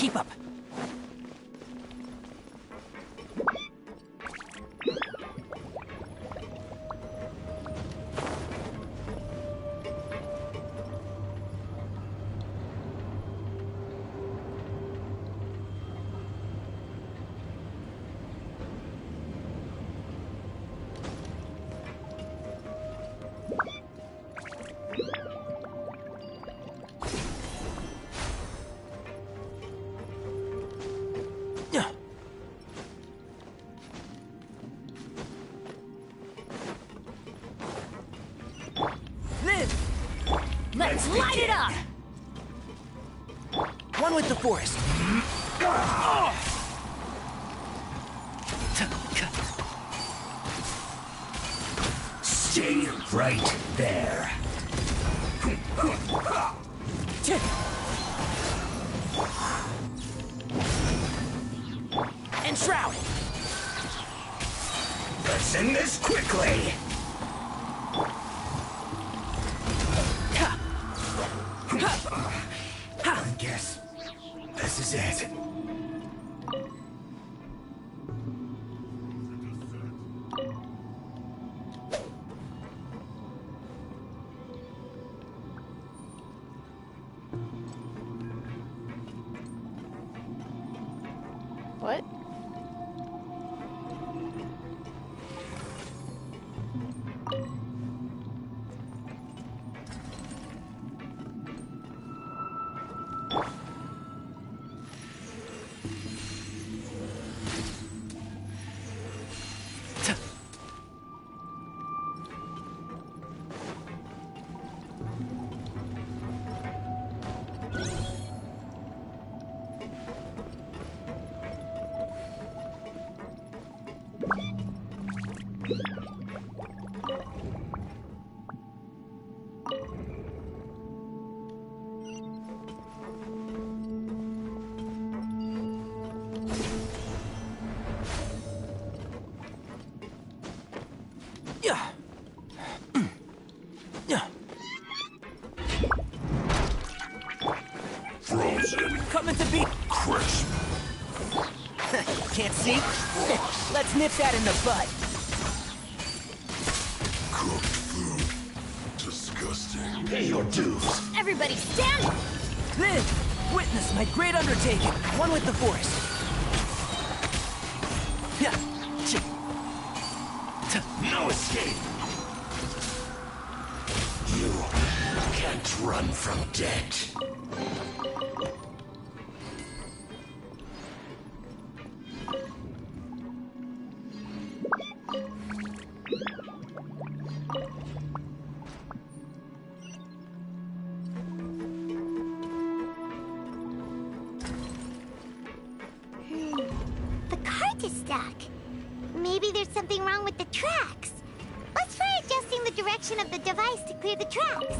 Keep up. Let's light it up! One with the forest. Stay right there. And shroud. Let's end this quickly. I guess this is it. What? Frozen. Coming to beat. Crisp. Can't see? Let's nip that in the bud. Cooked food. Disgusting. Pay your dues. Everybody stand! Live! Witness my great undertaking. One with the forest. Yeah. No escape. You can't run from death. The cart is stuck. Maybe there's something wrong with the tracks. Let's try adjusting the direction of the device to clear the tracks.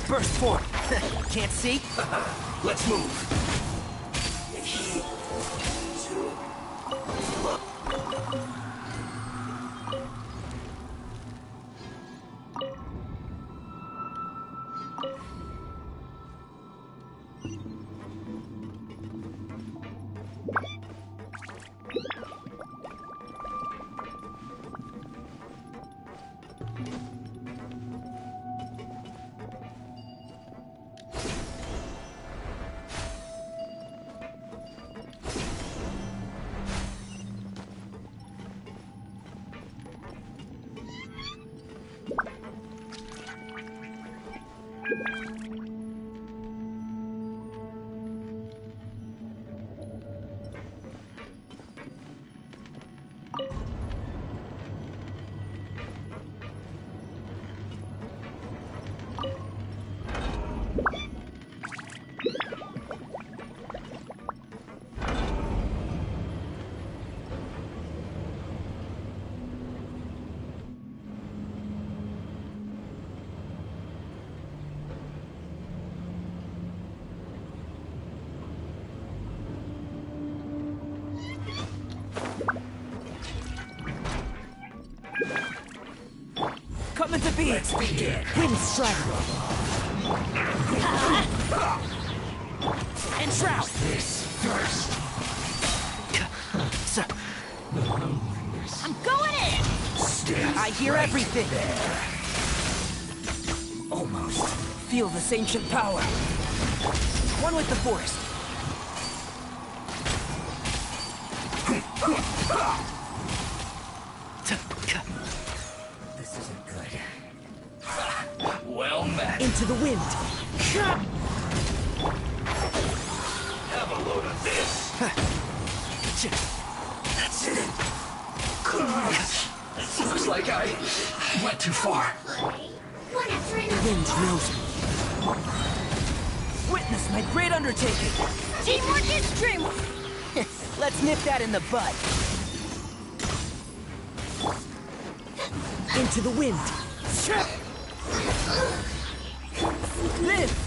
Burst forward. Can't see? Let's move. Coming to be. Let's begin. Wind strike. And shroud. This first. Sir, I'm going in! Stand I hear right everything. there. Almost. Feel this ancient power. One with the forest. This isn't good. Well met. Into the wind. Have a load of this. That's it. Looks like I went too far. One after another. Wind knows me. Witness my great undertaking. Teamwork is dreamwork! Let's nip that in the bud. Into the wind. Live!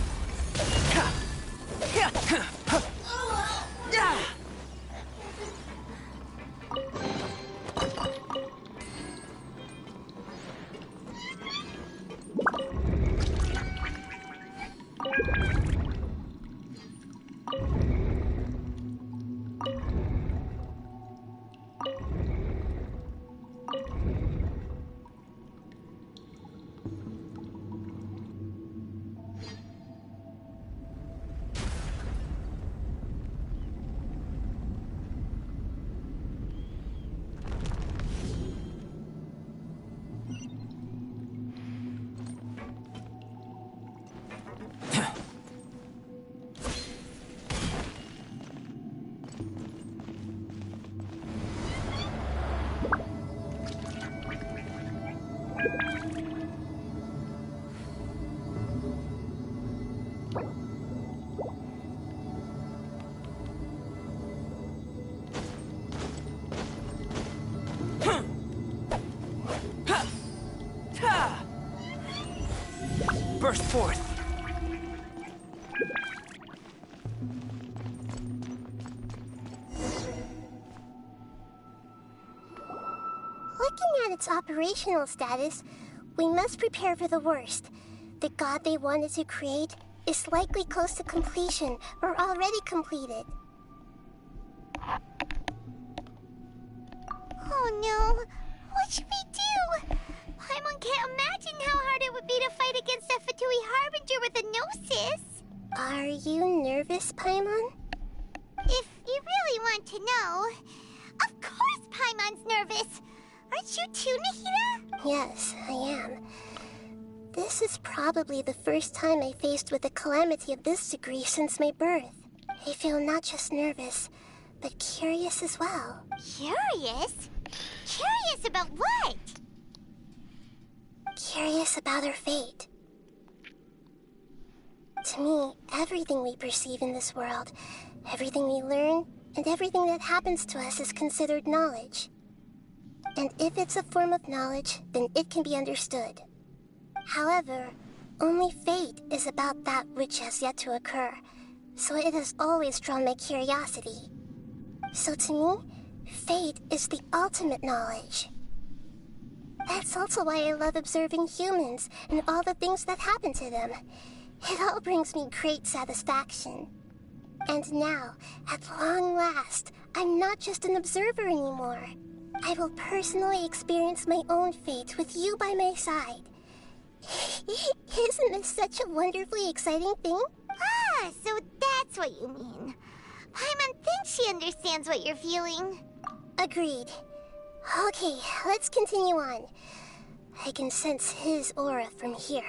Burst forth. Looking at its operational status, we must prepare for the worst. The god they wanted to create is likely close to completion or already completed. Oh no! What should we do? Paimon can't imagine how hard it would be to fight against a Fatui Harbinger with a Gnosis. Are you nervous, Paimon? If you really want to know, of course Paimon's nervous. Aren't you too, Nahida? Yes, I am. This is probably the first time I faced with a calamity of this degree since my birth. I feel not just nervous, but curious as well. Curious? Curious about what? Curious about our fate. To me, everything we perceive in this world, everything we learn, and everything that happens to us is considered knowledge. And if it's a form of knowledge, then it can be understood. However, only fate is about that which has yet to occur, so it has always drawn my curiosity. So to me, fate is the ultimate knowledge. That's also why I love observing humans and all the things that happen to them. It all brings me great satisfaction. And now, at long last, I'm not just an observer anymore. I will personally experience my own fate with you by my side. Isn't this such a wonderfully exciting thing? Ah, so that's what you mean. Paimon thinks she understands what you're feeling. Agreed. Okay, let's continue on. I can sense his aura from here.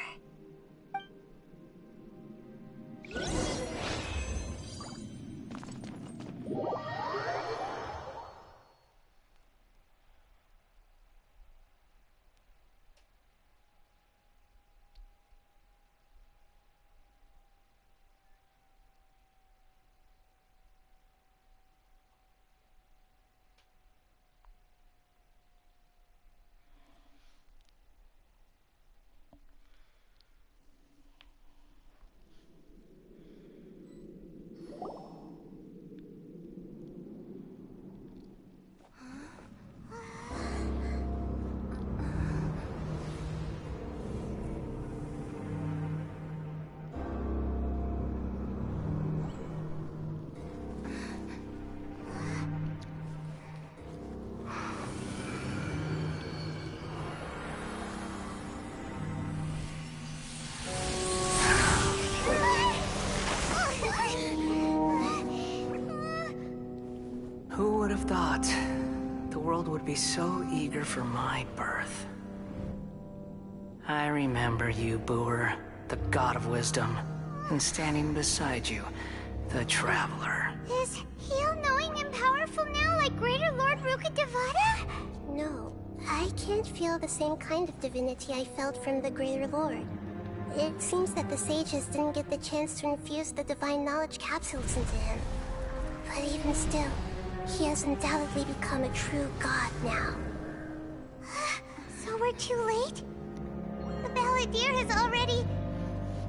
Who would have thought the world would be so eager for my birth? I remember you, Boor, the god of wisdom, and standing beside you, the traveler. Is he all-knowing and powerful now like Greater Lord Rukkhadevata? No, I can't feel the same kind of divinity I felt from the Greater Lord. It seems that the sages didn't get the chance to infuse the divine knowledge capsules into him. But even still, he has undoubtedly become a true god now. So we're too late? The Balladeer has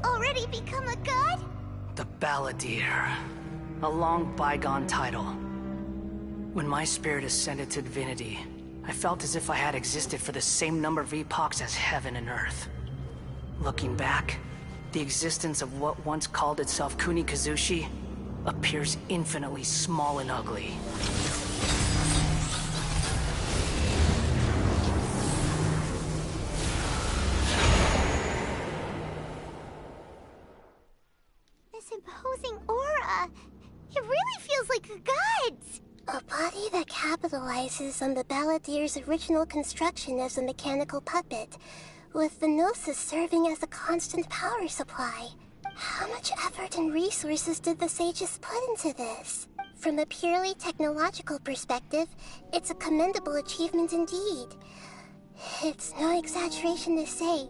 already become a god? The Balladeer. A long bygone title. When my spirit ascended to divinity, I felt as if I had existed for the same number of epochs as heaven and earth. Looking back, the existence of what once called itself Kunikazushi appears infinitely small and ugly. This imposing aura, it really feels like the gods! A body that capitalizes on the Balladeer's original construction as a mechanical puppet, with the Gnosis serving as a constant power supply. How much effort and resources did the sages put into this? From a purely technological perspective, it's a commendable achievement indeed. It's no exaggeration to say,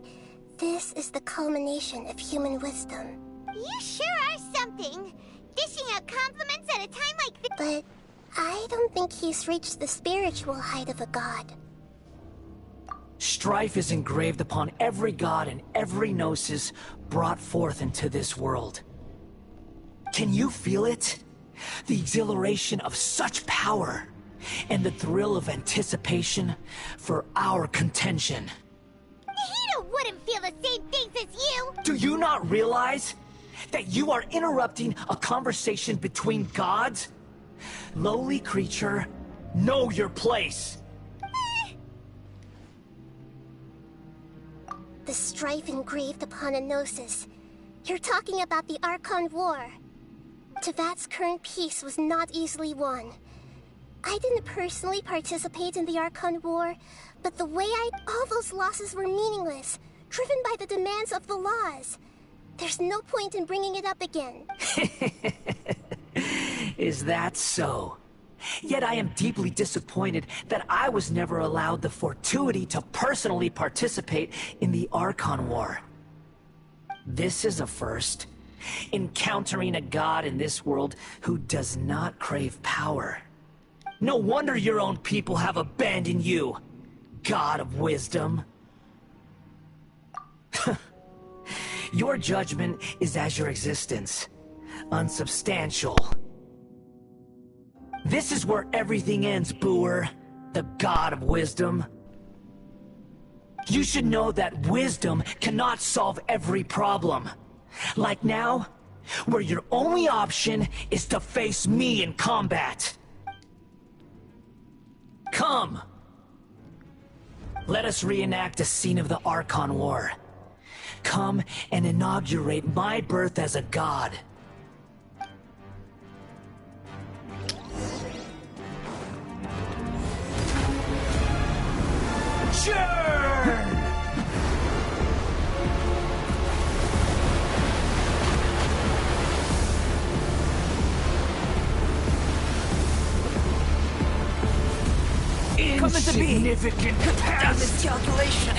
this is the culmination of human wisdom. You sure are something! Dishing out compliments at a time like this. But I don't think he's reached the spiritual height of a god. Strife is engraved upon every god and every gnosis brought forth into this world. Can you feel it? The exhilaration of such power, and the thrill of anticipation for our contention. Nahida wouldn't feel the same things as you! Do you not realize that you are interrupting a conversation between gods? Lowly creature, know your place! The strife engraved upon a Gnosis. You're talking about the Archon War. Tevat's current peace was not easily won. I didn't personally participate in the Archon War, but the way all those losses were meaningless, driven by the demands of the laws. There's no point in bringing it up again. Is that so? Yet I am deeply disappointed that I was never allowed the fortuity to personally participate in the Archon War. This is a first. Encountering a god in this world who does not crave power. No wonder your own people have abandoned you, god of wisdom. Your judgment is as your existence, unsubstantial. This is where everything ends, Boor, the god of wisdom. You should know that wisdom cannot solve every problem. Like now, where your only option is to face me in combat. Come! Let us reenact a scene of the Archon War. Come and inaugurate my birth as a god. Churn! Coming to be. Insignificant past. Miscalculation.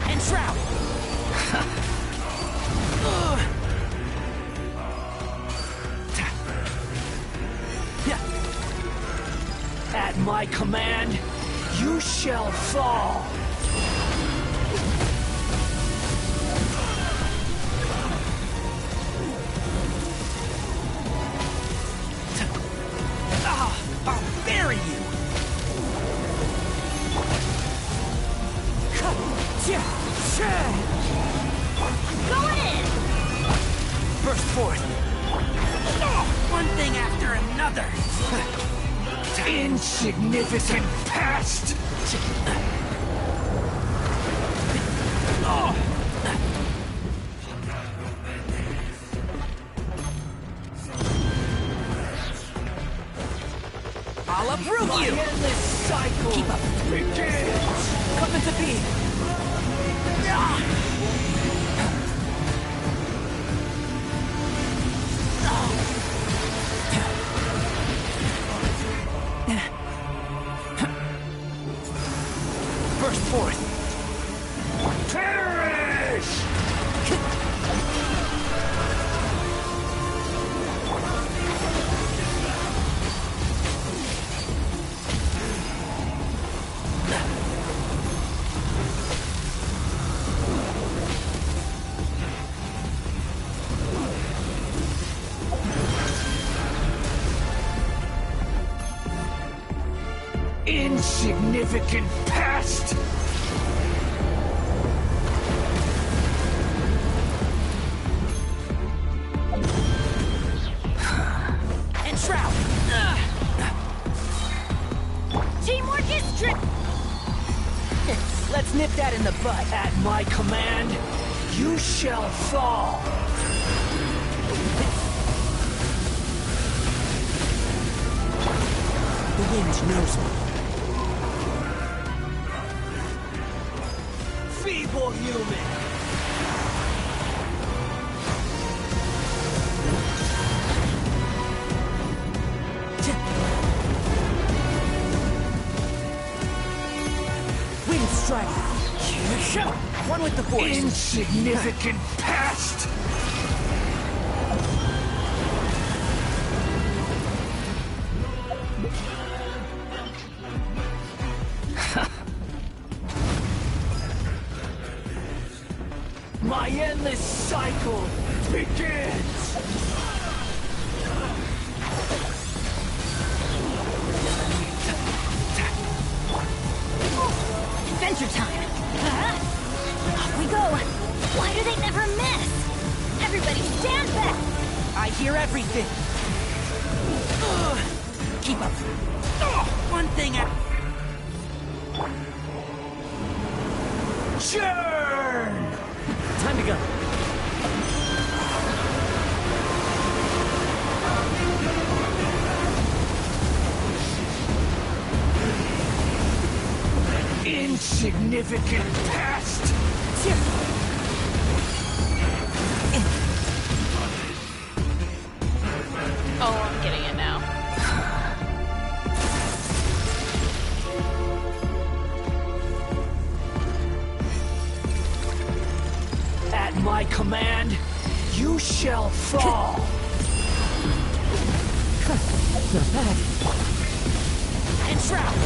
And Shroud. At my command, you shall fall. I'll bury you. Go in! Burst forth. One thing after another. Insignificant past. I'll uproot you. Endless cycle. Keep up. Begins. Coming to be. Burst forth. Perish! Insignificant past! And Shroud! Teamwork is trick. Let's nip that in the bud. At my command, you shall fall. The wind knows me. Feeble human! Wind strike! One with the force! Insignificant past! My endless cycle begins! Adventure time. Off we go. Why do they never miss? Everybody stand back. I hear everything. Keep up. One thing at... Churn! Time to go. Insignificant past! Oh, I'm getting it now. At my command, you shall fall! Not bad. And Shroud!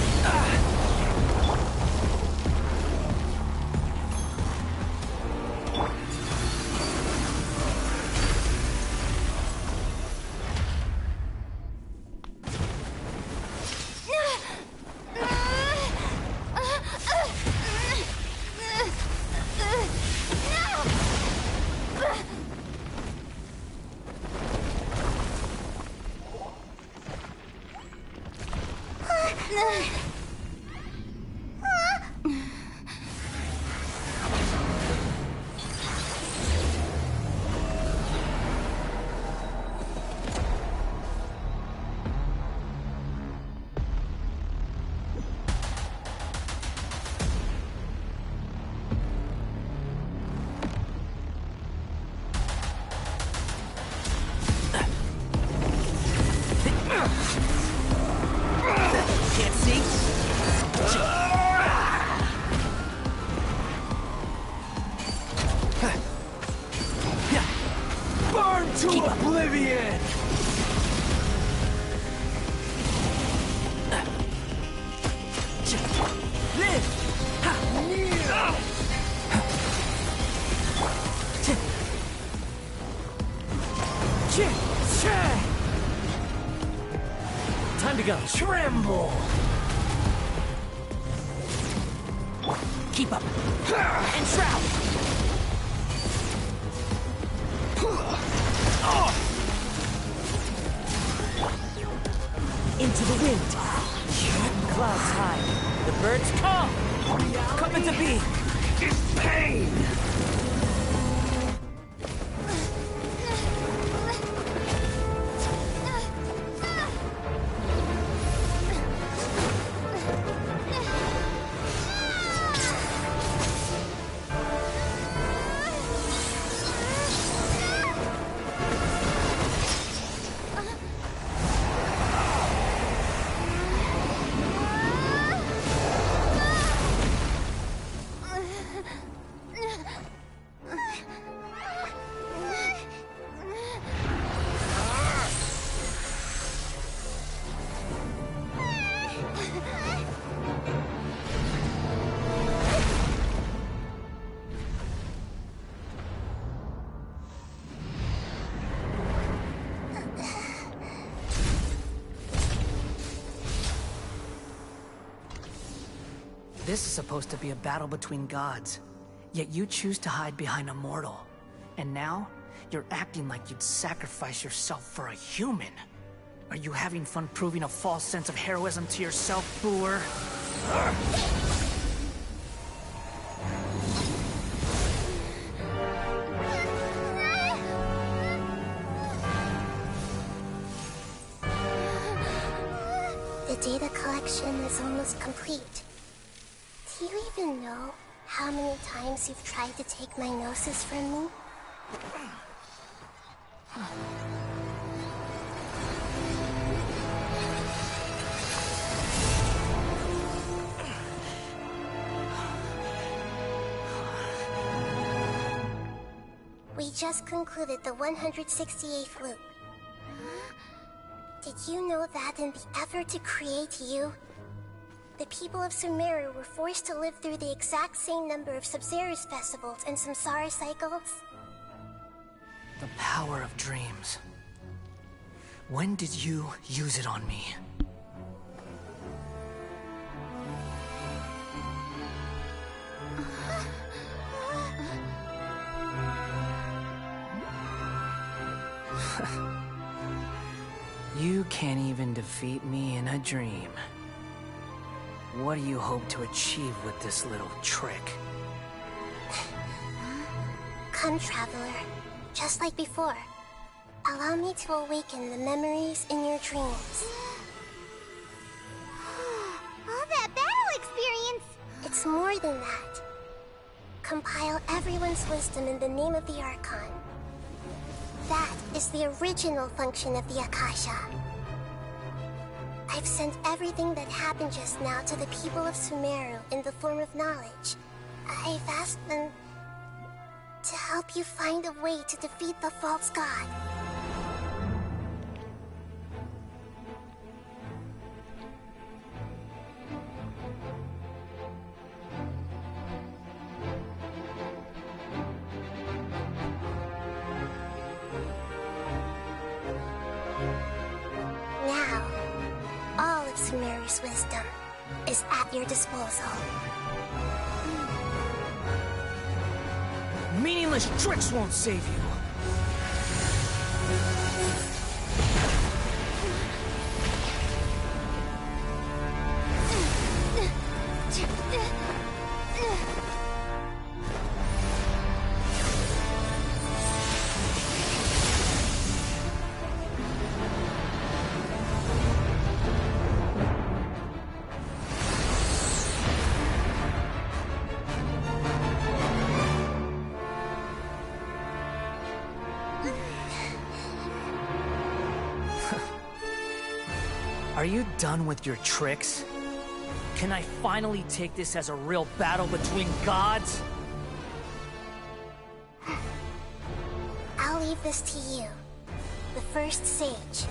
oblivion! Time to go. Tremble! Keep up. And shroud! Into the wind. Clouds high. The birds come! Come into being! It's pain! This is supposed to be a battle between gods, yet you choose to hide behind a mortal. And now, you're acting like you'd sacrifice yourself for a human. Are you having fun proving a false sense of heroism to yourself, Booer? The data collection is almost complete. Do you even know how many times you've tried to take my gnosis from me? We just concluded the 168th loop. Did you know that in the effort to create you, the people of Sumeru were forced to live through the exact same number of Sub-Zerus festivals and Samsara cycles? The power of dreams. When did you use it on me? You can't even defeat me in a dream. What do you hope to achieve with this little trick? Come, Traveler. Just like before. Allow me to awaken the memories in your dreams. All that battle experience! It's more than that. Compile everyone's wisdom in the name of the Archon. That is the original function of the Akasha. I've sent everything that happened just now to the people of Sumeru in the form of knowledge. I've asked them to help you find a way to defeat the false god. Now, all of Sumeru's wisdom is at your disposal. Meaningless tricks won't save you. Are you done with your tricks? Can I finally take this as a real battle between gods? I'll leave this to you. The first sage.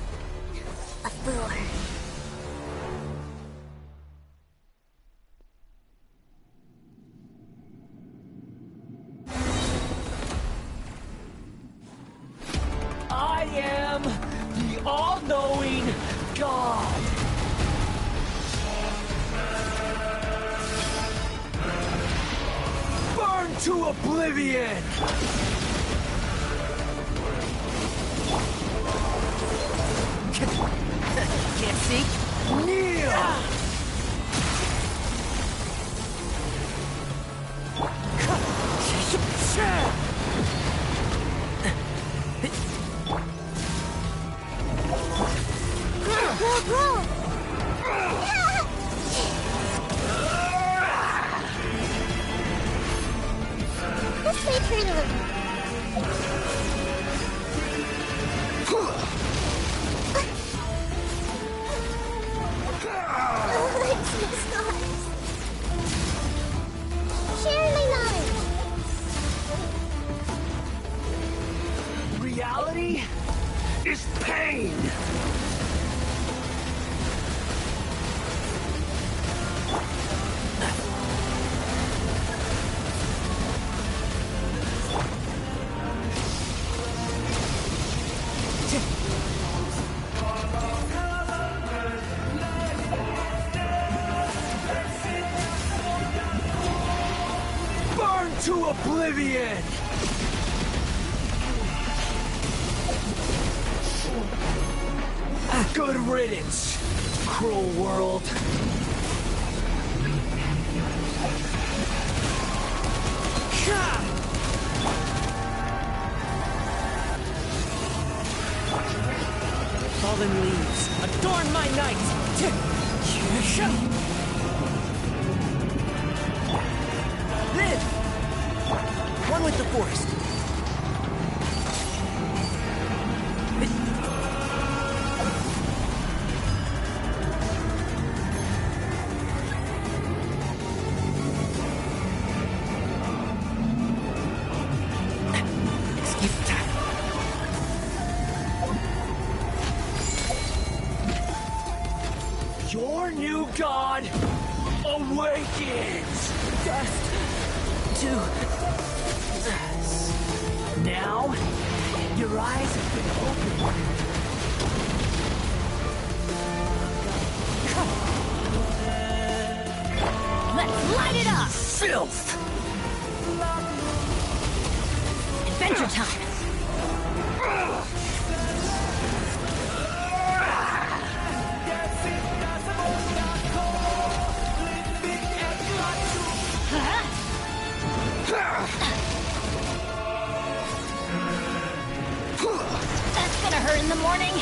A fool. I am the all-knowing God. Burn to oblivion! Can't see? Kneel! Bro! This may hurt a little. It's my stars. Share my knowledge. Reality is pain! Burn to oblivion! Good riddance, cruel world. Fallen leaves, adorn my night! Live! One with the forest. Excuse the time. Your new god awakens! Dust to Now, your eyes have been opened. let's light it up! Filth! Adventure time! That's gonna hurt in the morning.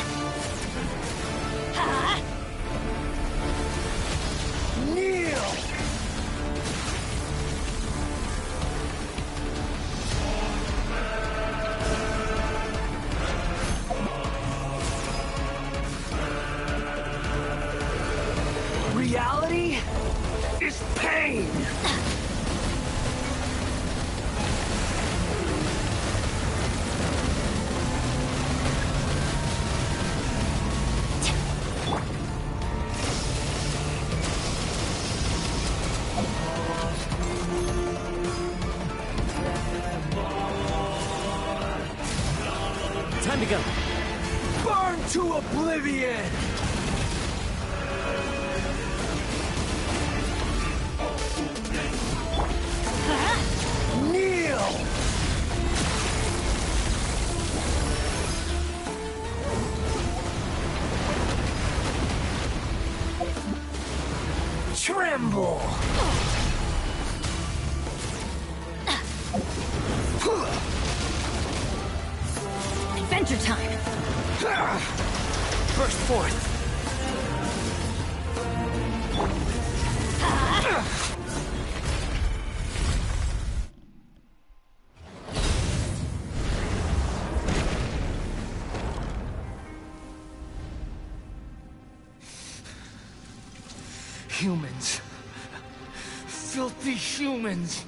Kneel! Reality is pain! Time to go. Burn to oblivion! Kneel! Tremble! Adventure time. Burst forth! Humans. Filthy humans.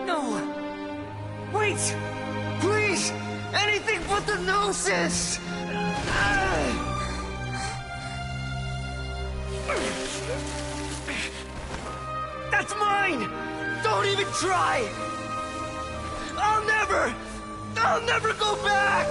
No! Wait! Please! Anything but the Gnosis! That's mine! Don't even try! I'll never go back!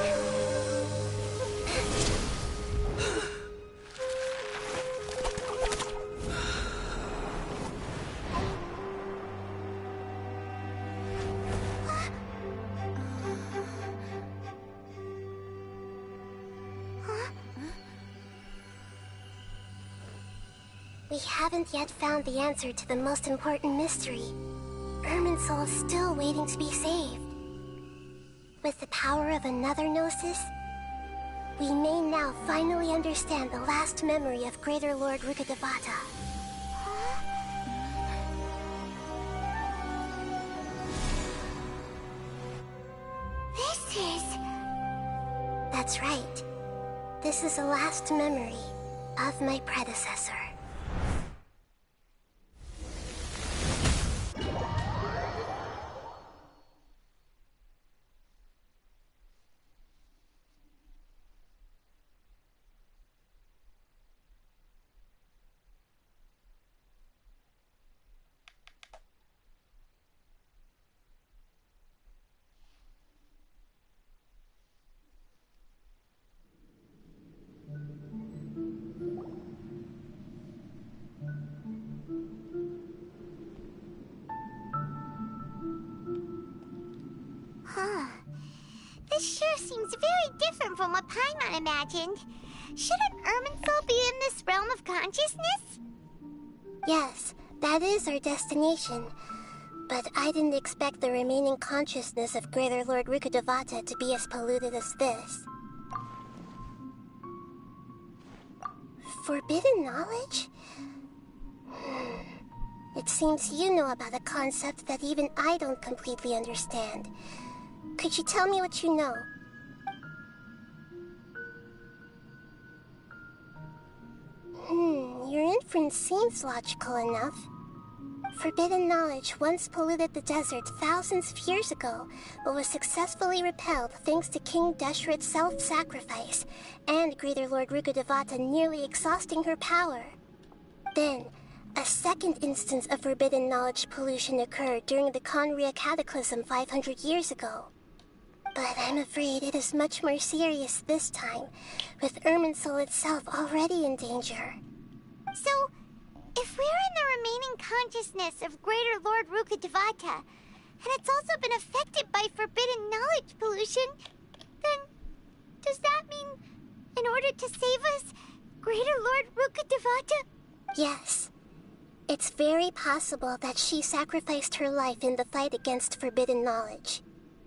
We haven't yet found the answer to the most important mystery. Irminsul is still waiting to be saved. With the power of another Gnosis, we may now finally understand the last memory of Greater Lord Rukkhadevata. This is... That's right. This is the last memory of my predecessor. This sure seems very different from what Paimon imagined. Shouldn't Irminsul be in this realm of consciousness? Yes, that is our destination. But I didn't expect the remaining consciousness of Greater Lord Rukkhadevata to be as polluted as this. Forbidden knowledge? It seems you know about a concept that even I don't completely understand. Could you tell me what you know? Your inference seems logical enough. Forbidden knowledge once polluted the desert thousands of years ago, but was successfully repelled thanks to King Deshret's self-sacrifice, and Greater Lord Rukkhadevata nearly exhausting her power. Then, a second instance of forbidden knowledge pollution occurred during the Conria Cataclysm 500 years ago. But I'm afraid it is much more serious this time, with Irminsul itself already in danger. So, if we're in the remaining consciousness of Greater Lord Rukkhadevata, and it's also been affected by forbidden knowledge pollution, then does that mean, in order to save us, Greater Lord Rukkhadevata? Yes. It's very possible that she sacrificed her life in the fight against forbidden knowledge.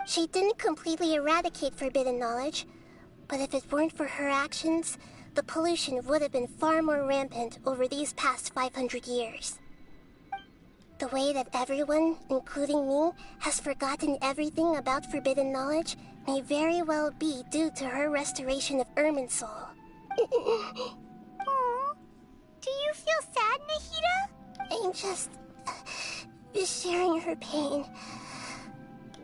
She didn't completely eradicate forbidden knowledge, but if it weren't for her actions, the pollution would have been far more rampant over these past 500 years. The way that everyone, including me, has forgotten everything about forbidden knowledge may very well be due to her restoration of Irminsul. Aww. Do you feel sad, Nahida? I'm just sharing her pain.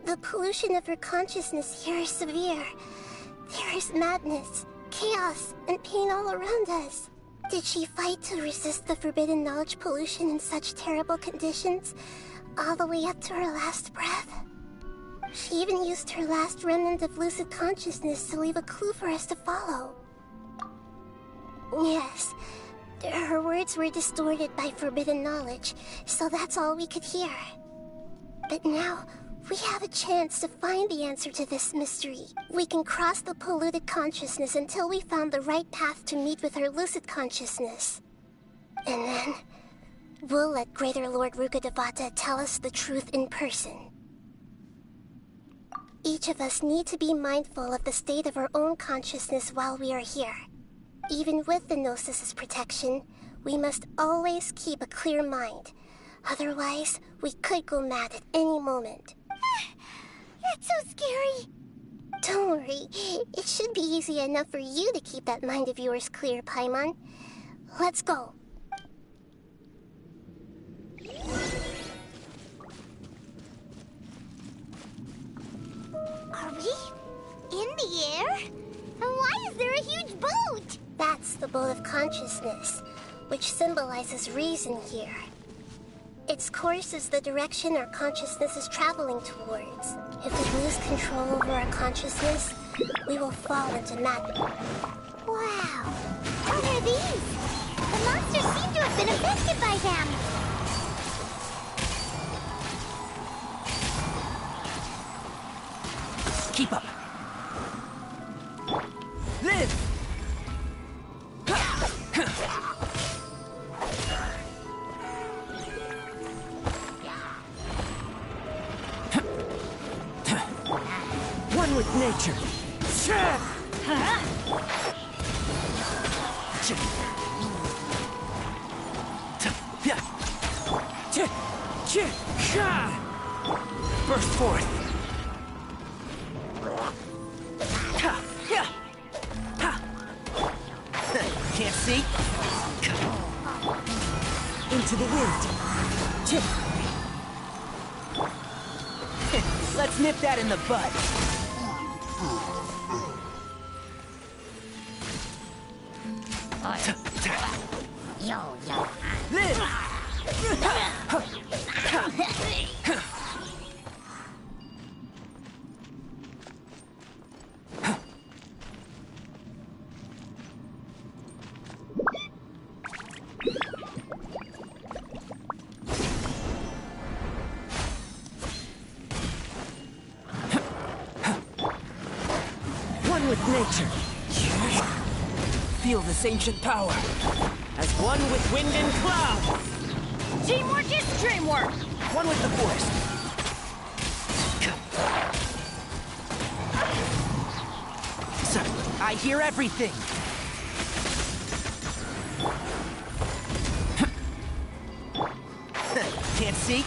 The pollution of her consciousness here is severe. There is madness, chaos, and pain all around us. Did she fight to resist the forbidden knowledge pollution in such terrible conditions, all the way up to her last breath? She even used her last remnant of lucid consciousness to leave a clue for us to follow. Yes, her words were distorted by forbidden knowledge, so that's all we could hear. But now, we have a chance to find the answer to this mystery. We can cross the polluted consciousness until we found the right path to meet with our lucid consciousness. And then, we'll let Greater Lord Rukkhadevata tell us the truth in person. Each of us need to be mindful of the state of our own consciousness while we are here. Even with the Gnosis's protection, we must always keep a clear mind. Otherwise, we could go mad at any moment. That's so scary. Don't worry. It should be easy enough for you to keep that mind of yours clear, Paimon. Let's go. Are we in the air? And why is there a huge boat? That's the boat of consciousness, which symbolizes reason here. Its course is the direction our consciousness is traveling towards. If we lose control over our consciousness, we will fall into madness. Wow. What are these? The monsters seem to have been affected by them. Keep up. Live! One with nature. Burst forth. Can't see? Into the wind. Let's nip that in the bud. Live! One with nature. Feel this ancient power. As one with wind and cloud. Teamwork is dreamwork! One with the forest. Sir, I hear everything. Can't see?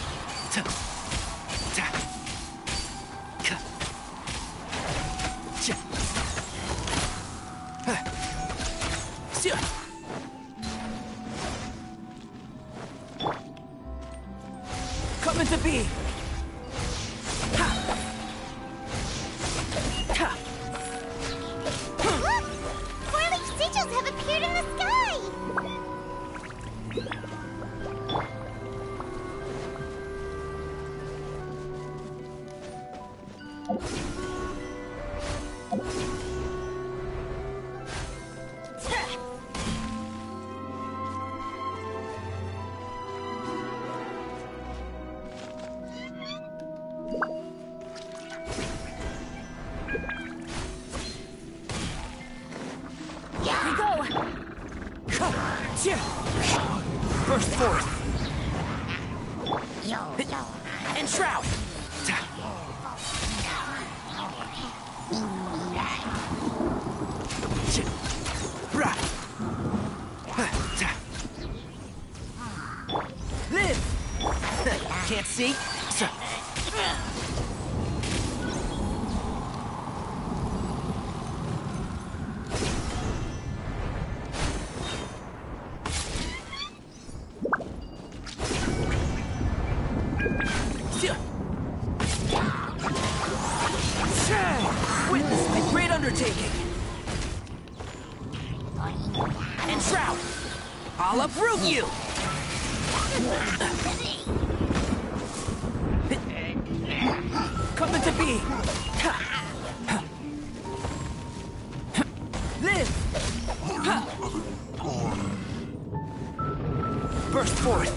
Coming to be. Look! Four-leaf sigils have appeared in the sky! Burst forth. And shroud. Live. Can't see. Witness the great undertaking. And shroud. I'll uproot you. Coming to be. Live. Burst forth.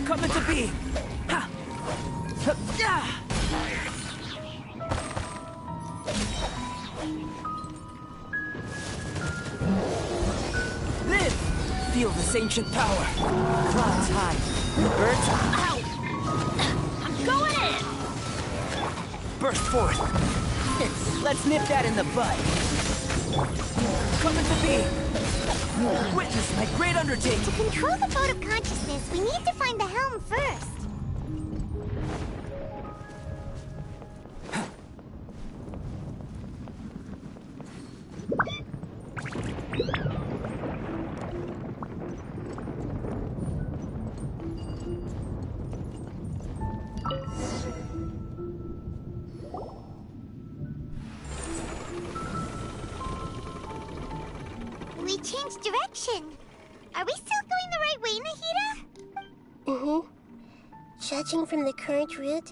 Coming to be. Live! Feel this ancient power. Clouds high. The birds. Ow! I'm going in! Burst forth. Let's nip that in the bud. Coming to be. Witness my great undertaking. To control the boat of consciousness, we need to find the helm first. We changed direction. Are we still going the right way, Nahida? Mm-hmm. Judging from the current route,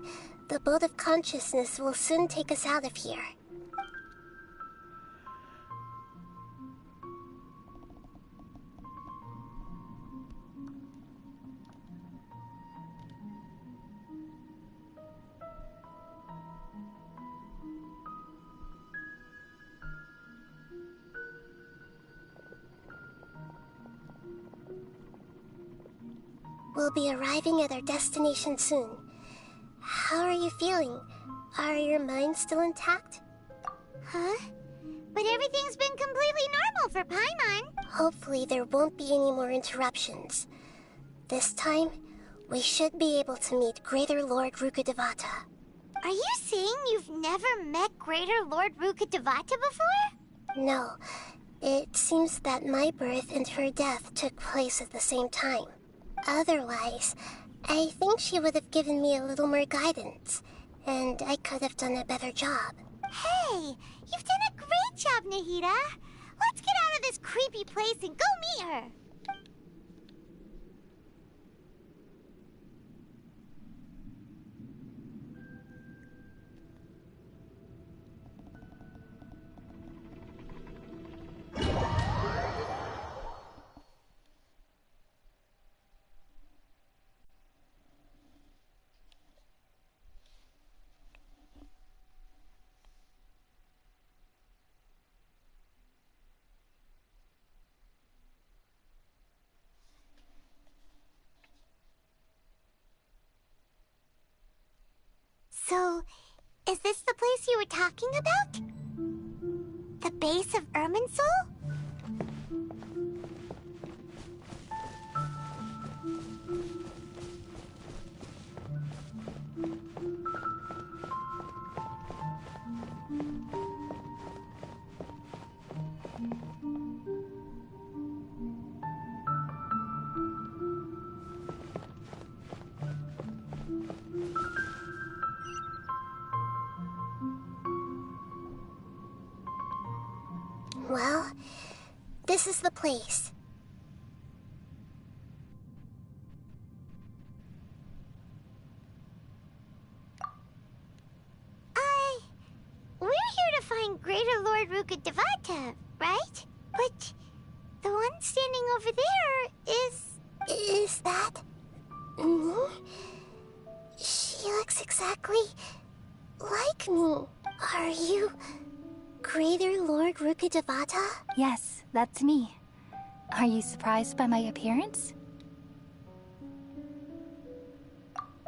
the boat of consciousness will soon take us out of here. We'll be arriving at our destination soon. How are you feeling? Are your minds still intact? Huh? But everything's been completely normal for Paimon. Hopefully there won't be any more interruptions. This time, we should be able to meet Greater Lord Rukkhadevata. Are you saying you've never met Greater Lord Rukkhadevata before? No, it seems that my birth and her death took place at the same time. Otherwise, I think she would have given me a little more guidance, and I could have done a better job. Hey, you've done a great job, Nahida. Let's get out of this creepy place and go meet her. So, is this the place you were talking about? The base of Irminsul? Well, this is the place. We're here to find Greater Lord Rukkhadevata, right? But the one standing over there is... Is that me? She looks exactly like me. Are you Greater Lord Rukkhadevata? Yes, that's me. Are you surprised by my appearance?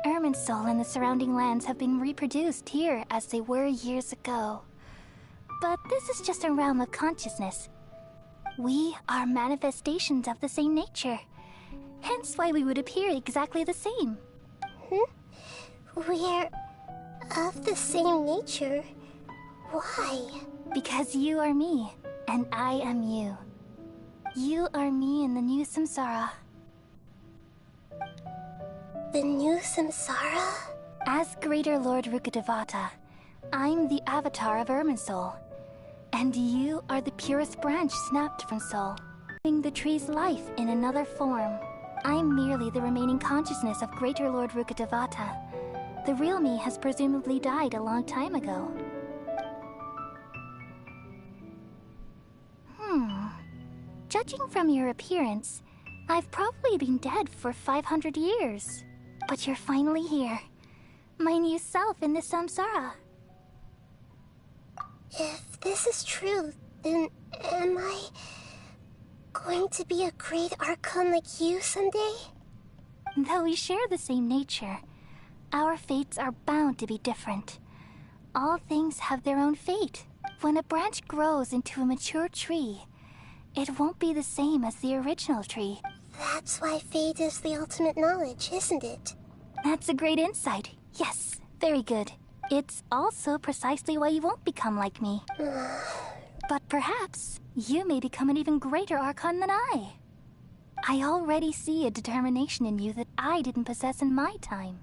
Irminsul and the surrounding lands have been reproduced here as they were years ago. But this is just a realm of consciousness. We are manifestations of the same nature. Hence why we would appear exactly the same. We're of the same nature. Why? Because you are me, and I am you. You are me in the new samsara. The new samsara? As Greater Lord Rukkhadevata, I'm the avatar of Irminsul. And you are the purest branch snapped from Soul, giving the tree's life in another form. I'm merely the remaining consciousness of Greater Lord Rukkhadevata. The real me has presumably died a long time ago. Judging from your appearance, I've probably been dead for 500 years. But you're finally here. My new self in the samsara. If this is true, then am I going to be a great Archon like you someday? Though we share the same nature, our fates are bound to be different. All things have their own fate. When a branch grows into a mature tree, it won't be the same as the original tree. That's why fate is the ultimate knowledge, isn't it? That's a great insight. Yes, very good. It's also precisely why you won't become like me. But perhaps you may become an even greater Archon than I. I already see a determination in you that I didn't possess in my time.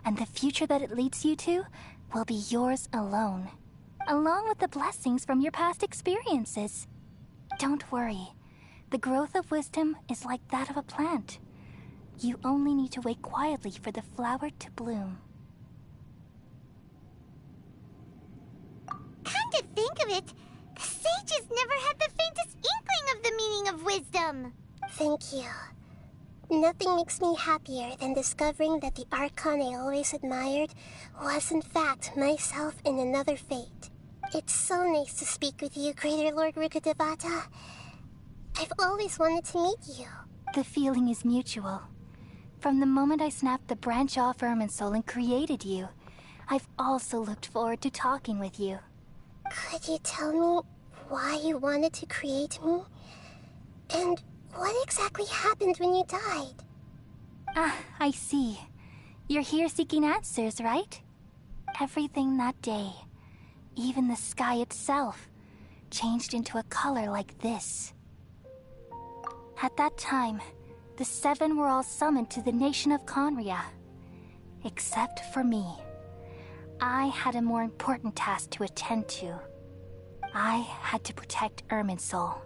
And the future that it leads you to will be yours alone, along with the blessings from your past experiences. Don't worry. The growth of wisdom is like that of a plant. You only need to wait quietly for the flower to bloom. Come to think of it, the sages never had the faintest inkling of the meaning of wisdom. Thank you. Nothing makes me happier than discovering that the Archon I always admired was in fact myself in another fate. It's so nice to speak with you, Greater Lord Rukkhadevata. I've always wanted to meet you. The feeling is mutual. From the moment I snapped the branch off Irminsul and created you, I've also looked forward to talking with you. Could you tell me why you wanted to create me? And what exactly happened when you died? Ah, I see. You're here seeking answers, right? Everything that day, even the sky itself, changed into a color like this. At that time, the seven were all summoned to the nation of Conria. Except for me. I had a more important task to attend to. I had to protect Irminsul.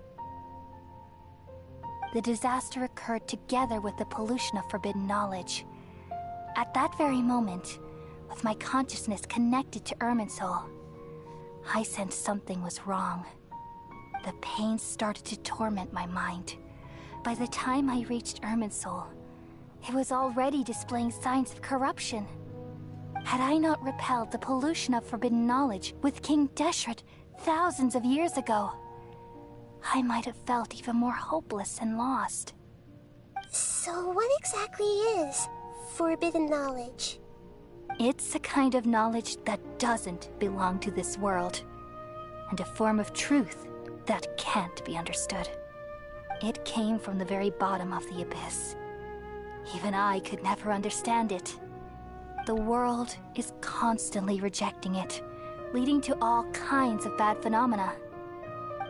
The disaster occurred together with the pollution of forbidden knowledge. At that very moment, with my consciousness connected to Irminsul, I sensed something was wrong. The pain started to torment my mind. By the time I reached Irminsul, it was already displaying signs of corruption. Had I not repelled the pollution of forbidden knowledge with King Deshret thousands of years ago, I might have felt even more hopeless and lost. So what exactly is forbidden knowledge? It's a kind of knowledge that doesn't belong to this world, and a form of truth that can't be understood. It came from the very bottom of the abyss. Even I could never understand it. The world is constantly rejecting it, leading to all kinds of bad phenomena.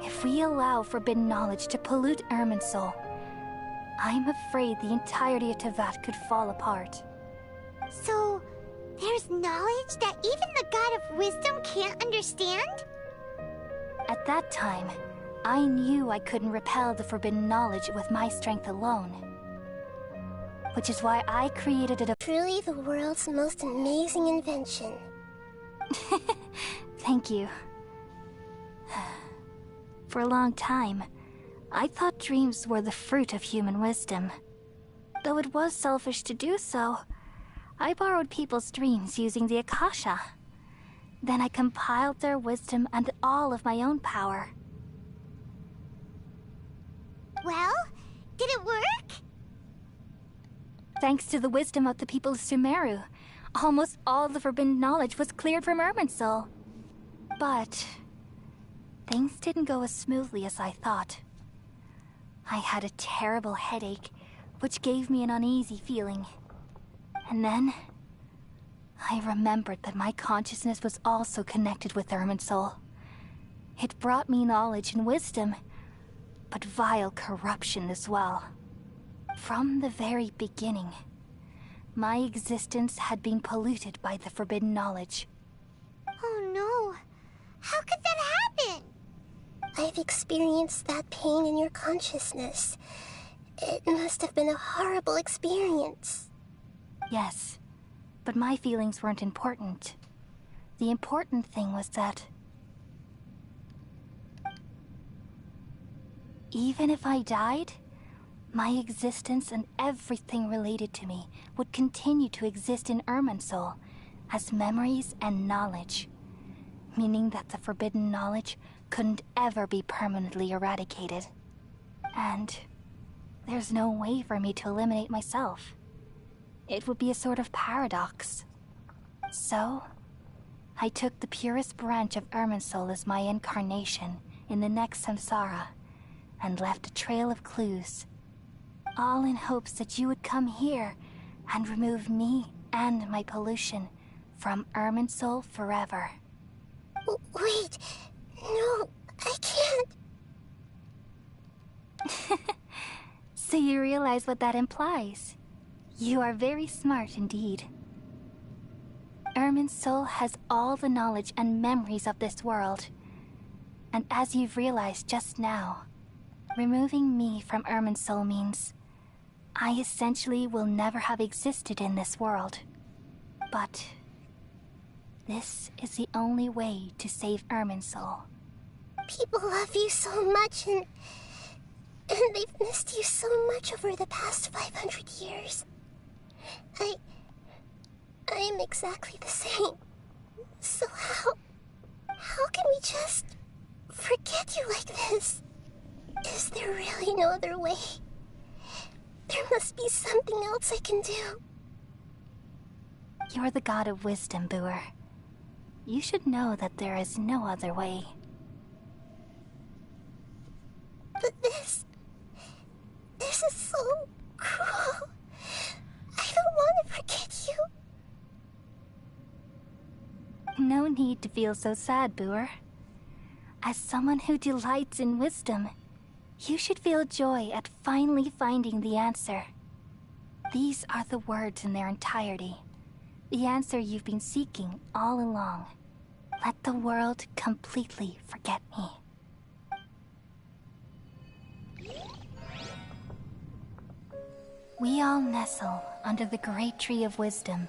If we allow forbidden knowledge to pollute Irminsul, I'm afraid the entirety of Tevat could fall apart. So, there's knowledge that even the God of Wisdom can't understand? At that time, I knew I couldn't repel the forbidden knowledge with my strength alone. Which is why I created a... Truly the world's most amazing invention. Thank you. For a long time, I thought dreams were the fruit of human wisdom. Though it was selfish to do so, I borrowed people's dreams using the Akasha. Then I compiled their wisdom and all of my own power. Well, did it work? Thanks to the wisdom of the people of Sumeru, almost all the forbidden knowledge was cleared from Irminsul. But things didn't go as smoothly as I thought. I had a terrible headache, which gave me an uneasy feeling. And then, I remembered that my consciousness was also connected with Irminsul. It brought me knowledge and wisdom, but vile corruption as well. From the very beginning, my existence had been polluted by the forbidden knowledge. Oh no. How could that happen? I've experienced that pain in your consciousness. It must have been a horrible experience. Yes, but my feelings weren't important. The important thing was that even if I died, my existence and everything related to me would continue to exist in Irminsul as memories and knowledge, meaning that the forbidden knowledge couldn't ever be permanently eradicated. And there's no way for me to eliminate myself. It would be a sort of paradox. So, I took the purest branch of Irminsul as my incarnation in the next samsara, and left a trail of clues, all in hopes that you would come here and remove me and my pollution from Irminsul forever. Wait, no, I can't. So you realize what that implies? You are very smart indeed. Irminsul has all the knowledge and memories of this world. And as you've realized just now, removing me from Irminsul means I essentially will never have existed in this world. But this is the only way to save Irminsul. People love you so much, and they've missed you so much over the past 500 years. I am exactly the same. So how can we just forget you like this? Is there really no other way? There must be something else I can do. You're the god of wisdom, Booer. You should know that there is no other way. But this is so cruel. I don't want to forget you. No need to feel so sad, Booer. As someone who delights in wisdom, you should feel joy at finally finding the answer. These are the words in their entirety. The answer you've been seeking all along. Let the world completely forget me. We all nestle under the great tree of wisdom,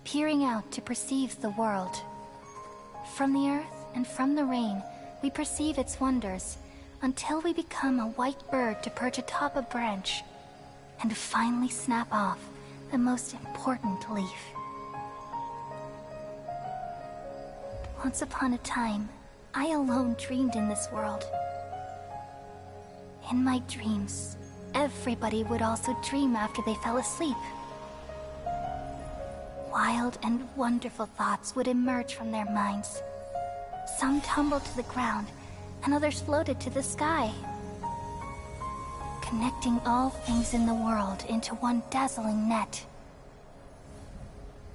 peering out to perceive the world. From the earth and from the rain, we perceive its wonders, until we become a white bird to perch atop a branch, and finally snap off the most important leaf. Once upon a time, I alone dreamed in this world. In my dreams, everybody would also dream after they fell asleep. Wild and wonderful thoughts would emerge from their minds. Some tumbled to the ground, and others floated to the sky, connecting all things in the world into one dazzling net.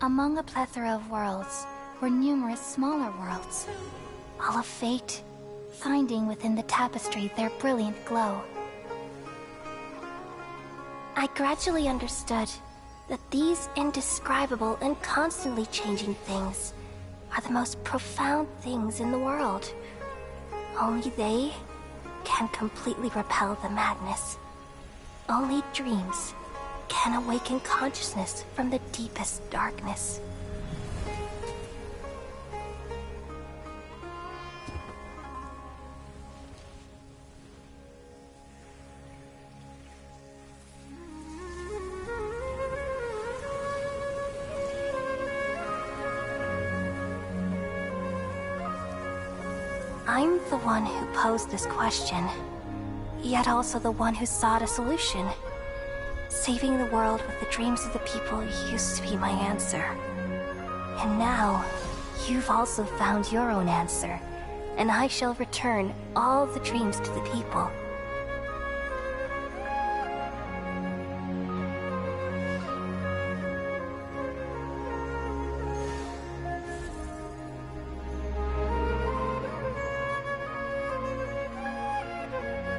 Among a plethora of worlds were numerous smaller worlds, all of fate, finding within the tapestry their brilliant glow. I gradually understood that these indescribable and constantly changing things are the most profound things in the world. Only they can completely repel the madness. Only dreams can awaken consciousness from the deepest darkness. I'm the one who posed this question, yet also the one who sought a solution. Saving the world with the dreams of the people used to be my answer. And now, you've also found your own answer, and I shall return all the dreams to the people.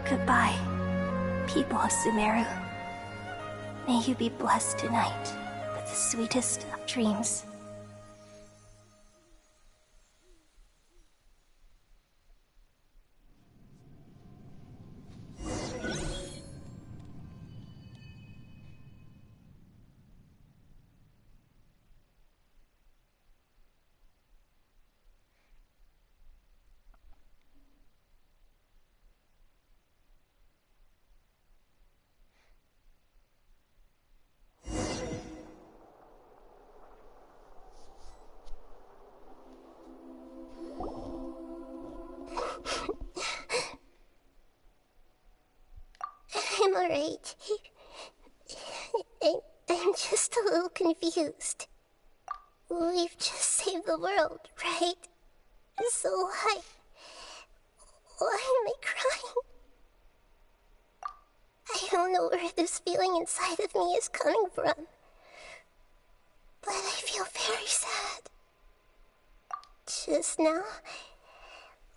Goodbye, people of Sumeru. May you be blessed tonight with the sweetest of dreams. I'm alright. I'm just a little confused. We've just save the world, right? So why am I crying? I don't know where this feeling inside of me is coming from, but I feel very sad. Just now,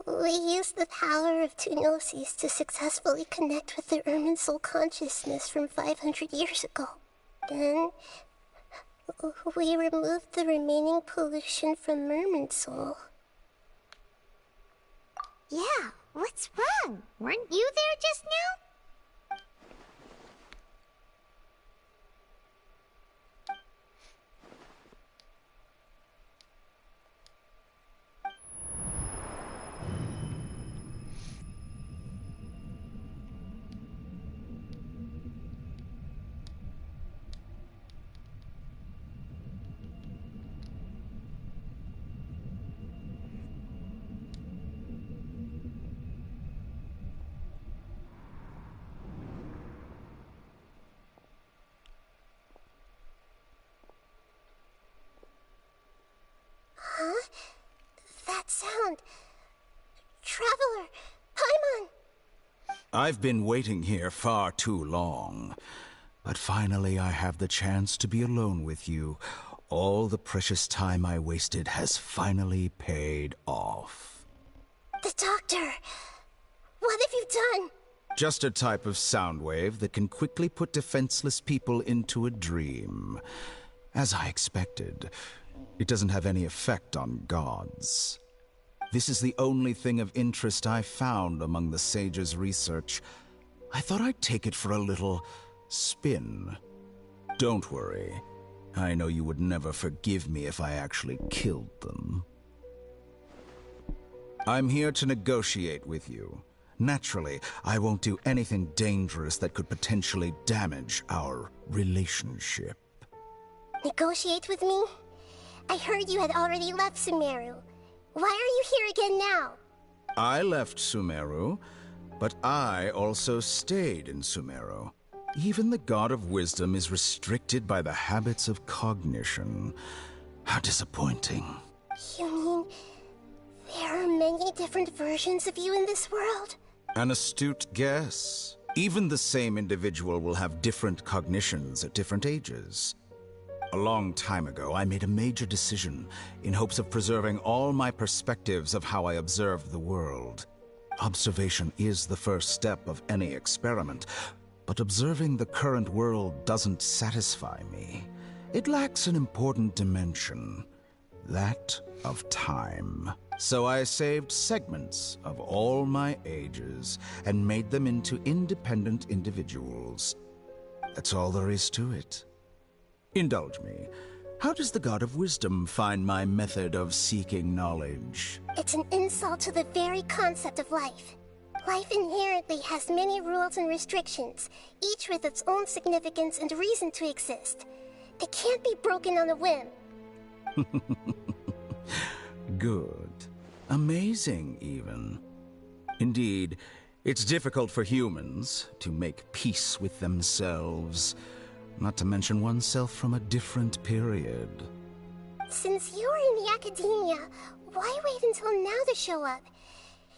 we used the power of two gnosis to successfully connect with the Irminsul consciousness from 500 years ago. Then, we removed the remaining pollution from Irminsul. Yeah, what's wrong? Weren't you there just now? Huh? That sound. Traveler! Paimon! I've been waiting here far too long. But finally I have the chance to be alone with you. All the precious time I wasted has finally paid off. The doctor! What have you done? Just a type of sound wave that can quickly put defenseless people into a dream. As I expected, it doesn't have any effect on gods. This is the only thing of interest I found among the sage's research. I thought I'd take it for a little spin. Don't worry. I know you would never forgive me if I actually killed them. I'm here to negotiate with you. Naturally, I won't do anything dangerous that could potentially damage our relationship. Negotiate with me? I heard you had already left Sumeru. Why are you here again now? I left Sumeru, but I also stayed in Sumeru. Even the God of Wisdom is restricted by the habits of cognition. How disappointing. You mean there are many different versions of you in this world? An astute guess. Even the same individual will have different cognitions at different ages. A long time ago, I made a major decision in hopes of preserving all my perspectives of how I observed the world. Observation is the first step of any experiment, but observing the current world doesn't satisfy me. It lacks an important dimension, that of time. So I saved segments of all my ages and made them into independent individuals. That's all there is to it. Indulge me. How does the God of Wisdom find my method of seeking knowledge? It's an insult to the very concept of life. Life inherently has many rules and restrictions, each with its own significance and reason to exist. They can't be broken on a whim. Good. Amazing, even. Indeed, it's difficult for humans to make peace with themselves, not to mention oneself from a different period. Since you were in the academia, why wait until now to show up?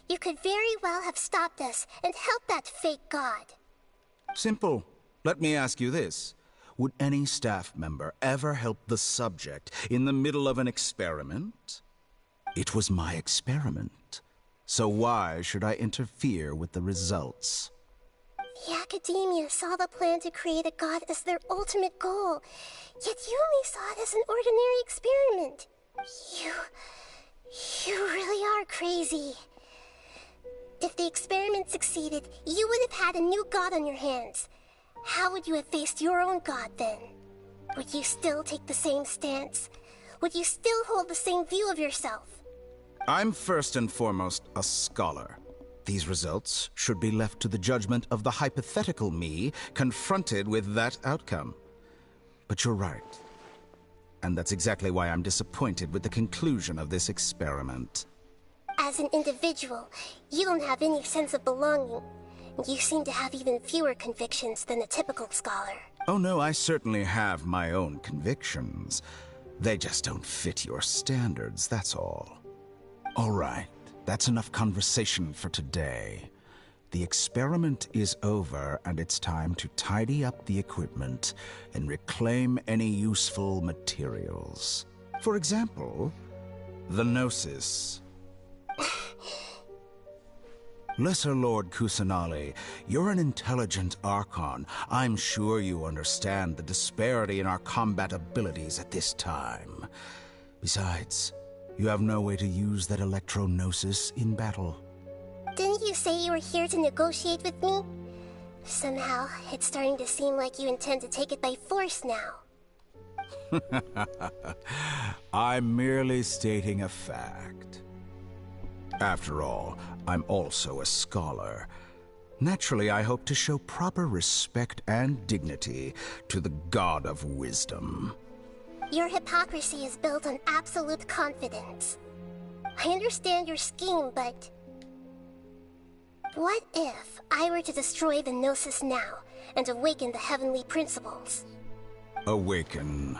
You could very well have stopped us and helped that fake god. Simple. Let me ask you this. Would any staff member ever help the subject in the middle of an experiment? It was my experiment. So why should I interfere with the results? The academia saw the plan to create a god as their ultimate goal, yet you only saw it as an ordinary experiment. You really are crazy. If the experiment succeeded, you would have had a new god on your hands. How would you have faced your own god then? Would you still take the same stance? Would you still hold the same view of yourself? I'm first and foremost a scholar. These results should be left to the judgment of the hypothetical me confronted with that outcome. But you're right. And that's exactly why I'm disappointed with the conclusion of this experiment. As an individual, you don't have any sense of belonging. You seem to have even fewer convictions than a typical scholar. Oh no, I certainly have my own convictions. They just don't fit your standards, that's all. All right, that's enough conversation for today. The experiment is over, and it's time to tidy up the equipment and reclaim any useful materials. For example, the Gnosis. Lesser Lord Kusanali, you're an intelligent Archon. I'm sure you understand the disparity in our combat abilities at this time. Besides, you have no way to use that Electro-Gnosis in battle. Didn't you say you were here to negotiate with me? Somehow, it's starting to seem like you intend to take it by force now. I'm merely stating a fact. After all, I'm also a scholar. Naturally, I hope to show proper respect and dignity to the God of Wisdom. Your hypocrisy is built on absolute confidence. I understand your scheme, but... what if I were to destroy the Gnosis now and awaken the heavenly principles? Awaken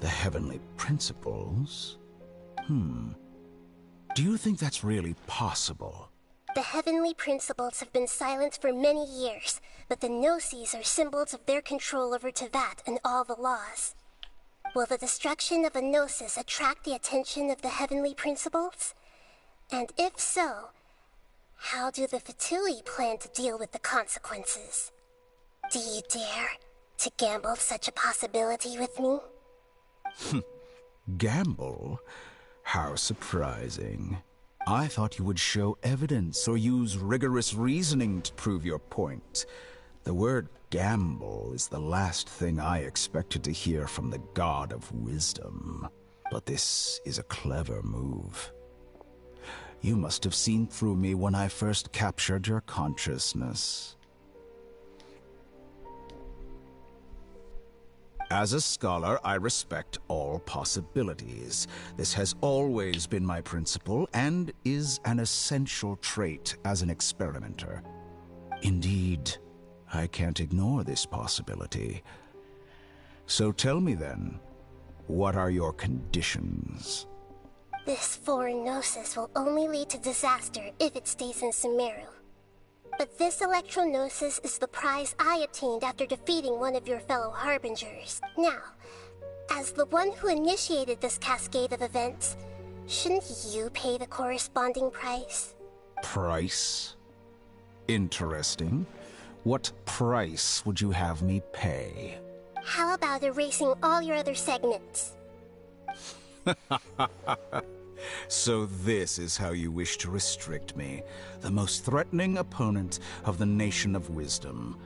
the heavenly principles? Do you think that's really possible? The heavenly principles have been silent for many years, but the Gnosis are symbols of their control over Teyvat and all the laws. Will the destruction of a Gnosis attract the attention of the heavenly principles? And if so, how do the Fatui plan to deal with the consequences? Do you dare to gamble such a possibility with me? Gamble? How surprising. I thought you would show evidence or use rigorous reasoning to prove your point. The word gamble is the last thing I expected to hear from the God of Wisdom. But this is a clever move. You must have seen through me when I first captured your consciousness. As a scholar, I respect all possibilities. This has always been my principle and is an essential trait as an experimenter. Indeed, I can't ignore this possibility. So tell me then, what are your conditions? This foreign Gnosis will only lead to disaster if it stays in Sumeru. But this Electro-Gnosis is the prize I obtained after defeating one of your fellow Harbingers. Now, as the one who initiated this cascade of events, shouldn't you pay the corresponding price? Price? Interesting. What price would you have me pay? How about erasing all your other segments? So this is how you wish to restrict me, the most threatening opponent of the Nation of Wisdom.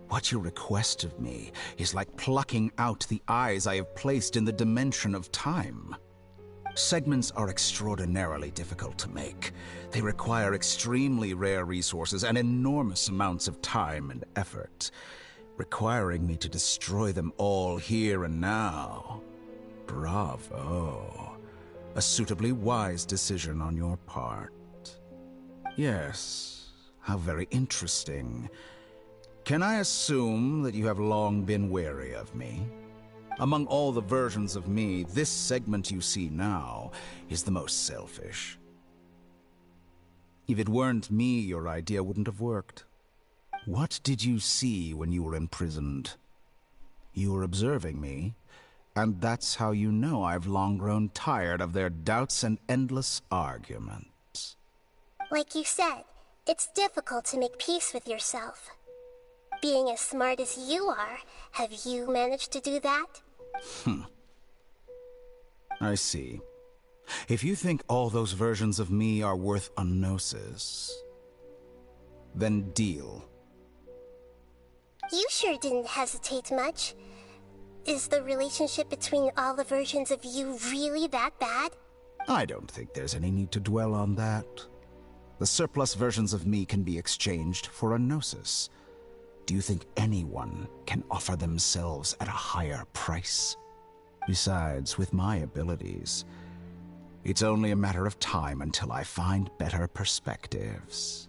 What you request of me is like plucking out the eyes I have placed in the dimension of time. Segments are extraordinarily difficult to make. They require extremely rare resources and enormous amounts of time and effort, requiring me to destroy them all here and now. Bravo. A suitably wise decision on your part. Yes, how very interesting. Can I assume that you have long been wary of me? Among all the versions of me, this segment you see now is the most selfish. If it weren't me, your idea wouldn't have worked. What did you see when you were imprisoned? You were observing me, and that's how you know I've long grown tired of their doubts and endless arguments. Like you said, it's difficult to make peace with yourself. Being as smart as you are, have you managed to do that? I see. If you think all those versions of me are worth a Gnosis, then deal. You sure didn't hesitate much. Is the relationship between all the versions of you really that bad? I don't think there's any need to dwell on that. The surplus versions of me can be exchanged for a Gnosis. Do you think anyone can offer themselves at a higher price? Besides, with my abilities, it's only a matter of time until I find better perspectives.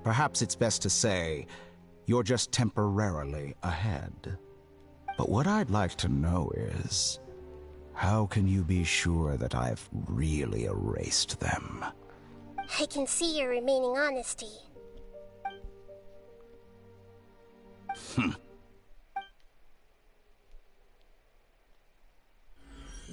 Perhaps it's best to say, you're just temporarily ahead. But what I'd like to know is, How can you be sure that I've really erased them? I can see your remaining honesty.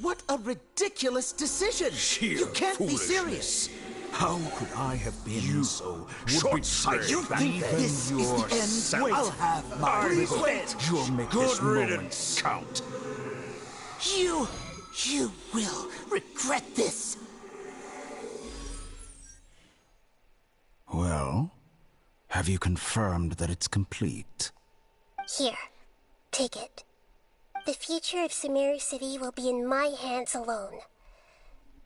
What a ridiculous decision! You can't be serious! How could I have been so short-sighted? You think that this is the end? I'll have my revenge! You'll make this moment count. You will regret this! Well, have you confirmed that it's complete? Here, take it. The future of Sumeru City will be in my hands alone.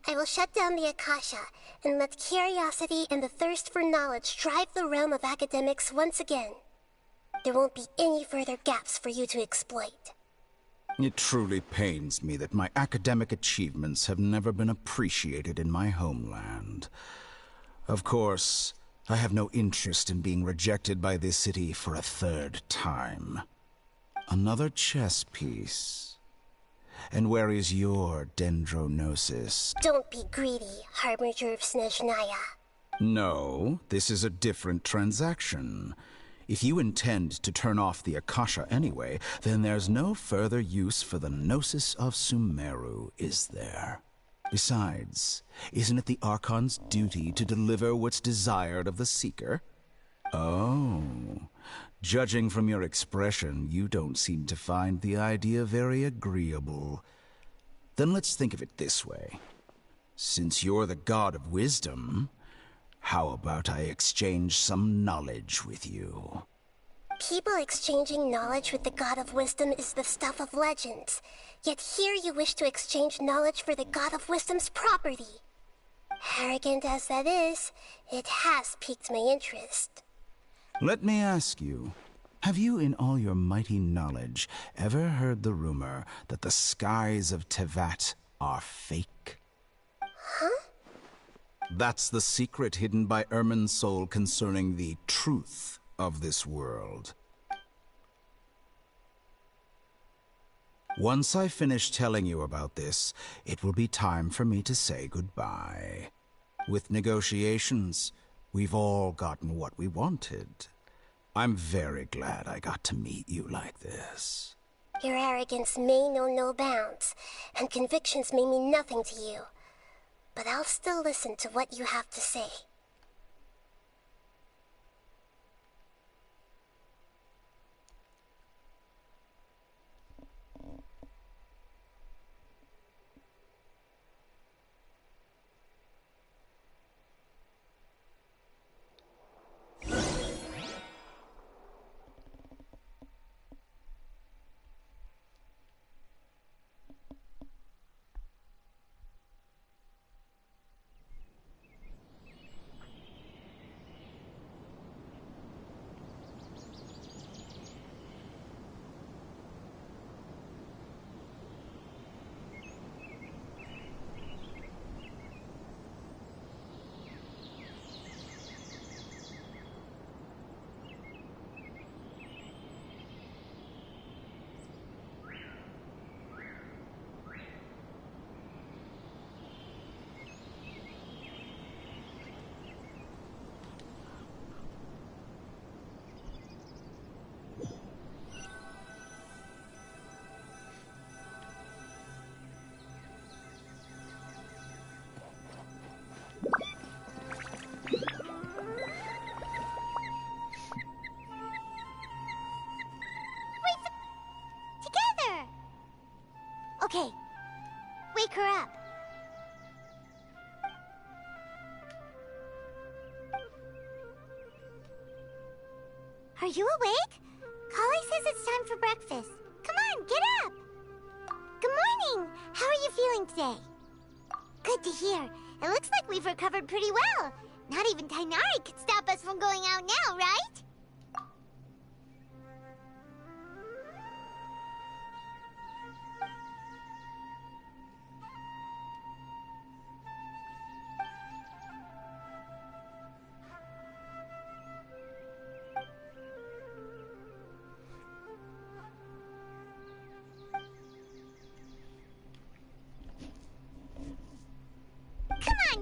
I will shut down the Akasha and let curiosity and the thirst for knowledge drive the realm of academics once again. There won't be any further gaps for you to exploit. It truly pains me that my academic achievements have never been appreciated in my homeland. Of course, I have no interest in being rejected by this city for a third time. Another chess piece. And where is your dendronosis? Don't be greedy, Harbinger of Snezhnaya. No, this is a different transaction. If you intend to turn off the Akasha anyway, then there's no further use for the Gnosis of Sumeru, is there? Besides, isn't it the Archon's duty to deliver what's desired of the Seeker? Oh, judging from your expression, you don't seem to find the idea very agreeable. Then let's think of it this way. Since you're the god of wisdom, how about I exchange some knowledge with you? People exchanging knowledge with the God of Wisdom is the stuff of legends. Yet here you wish to exchange knowledge for the God of Wisdom's property. Arrogant as that is, it has piqued my interest. Let me ask you, have you in all your mighty knowledge ever heard the rumor that the skies of Tevat are fake? Huh? That's the secret hidden by Irminsul concerning the truth of this world. Once I finish telling you about this, it will be time for me to say goodbye. With negotiations, we've all gotten what we wanted. I'm very glad I got to meet you like this. Your arrogance may know no bounds, and convictions may mean nothing to you. But I'll still listen to what you have to say. Okay, wake her up. Are you awake? Kali says it's time for breakfast. Come on, get up! Good morning! How are you feeling today? Good to hear. It looks like we've recovered pretty well. Not even Tainari could stop us from going out now, right?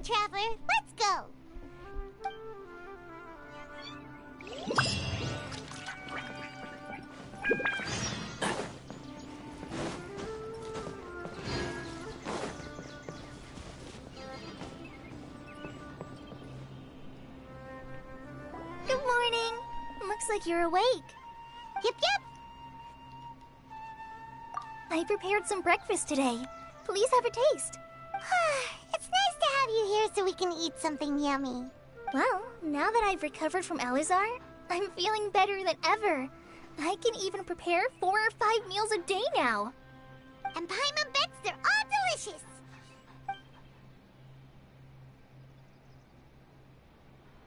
traveler. Let's go. Good morning. Looks like you're awake. Yep, yep. I prepared some breakfast today. Please have a taste. It's nice to have you here so we can eat something yummy. Well, now that I've recovered from Alizar, I'm feeling better than ever. I can even prepare 4 or 5 meals a day now. And Paimon bets they're all delicious.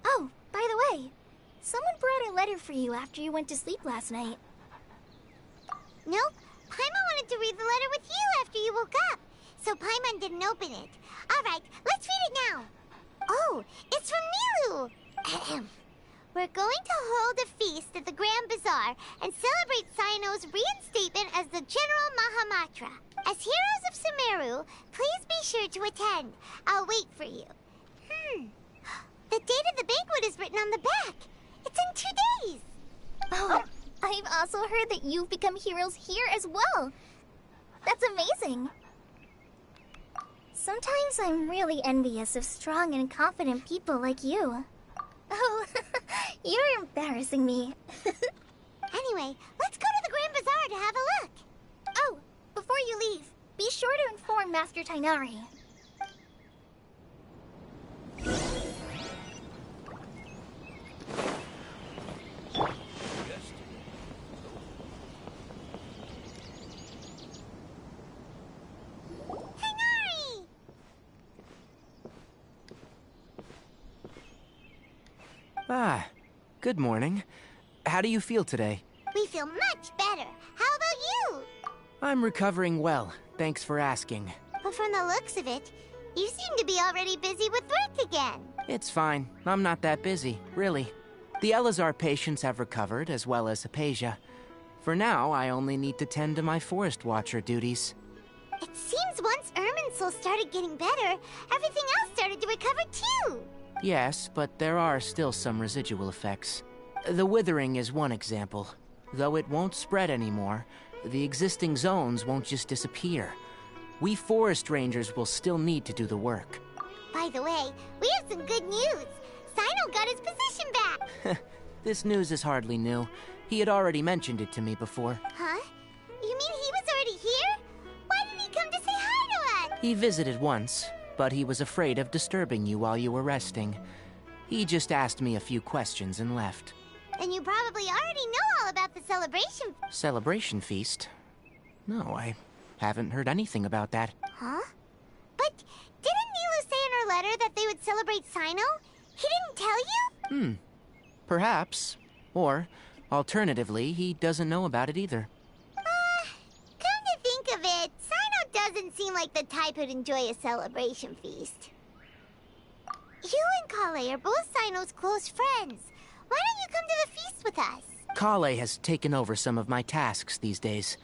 Oh, by the way, someone brought a letter for you after you went to sleep last night. Nope. Paimon wanted to read the letter with you after you woke up. So Paimon didn't open it. Alright, let's read it now. Oh, it's from Nilu. Ahem. We're going to hold a feast at the Grand Bazaar and celebrate Sino's reinstatement as the General Mahamatra. As heroes of Sumeru, please be sure to attend. I'll wait for you. The date of the banquet is written on the back. It's in 2 days. Oh, I've also heard that you've become heroes here as well. That's amazing. Sometimes I'm really envious of strong and confident people like you. Oh, you're embarrassing me. Anyway, let's go to the Grand Bazaar to have a look. Oh, before you leave, be sure to inform Master Tainari. Tainari! Ah, good morning. How do you feel today? We feel much better. How about you? I'm recovering well, thanks for asking. But from the looks of it, you seem to be already busy with work again. It's fine. I'm not that busy, really. The Elazar patients have recovered, as well as Apasia. For now, I only need to tend to my Forest Watcher duties. It seems once Irminsul started getting better, everything else started to recover too. Yes, but there are still some residual effects. The withering is one example. Though it won't spread anymore, the existing zones won't just disappear. We forest rangers will still need to do the work. By the way, we have some good news. Sino got his position back. This news is hardly new. He had already mentioned it to me before. Huh? You mean he was already here? Why didn't he come to say hi to us? He visited once, but he was afraid of disturbing you while you were resting. He just asked me a few questions and left. And you probably already know all about the celebration. Celebration feast? No, I haven't heard anything about that. Huh? But didn't Nilu say in her letter that they would celebrate Sino? He didn't tell you? Perhaps. Or, alternatively, he doesn't know about it either. Come to think of it, Sino doesn't seem like the type who'd enjoy a celebration feast. You and Kale are both Sino's close friends. Why don't you come to the feast with us? Kale has taken over some of my tasks these days.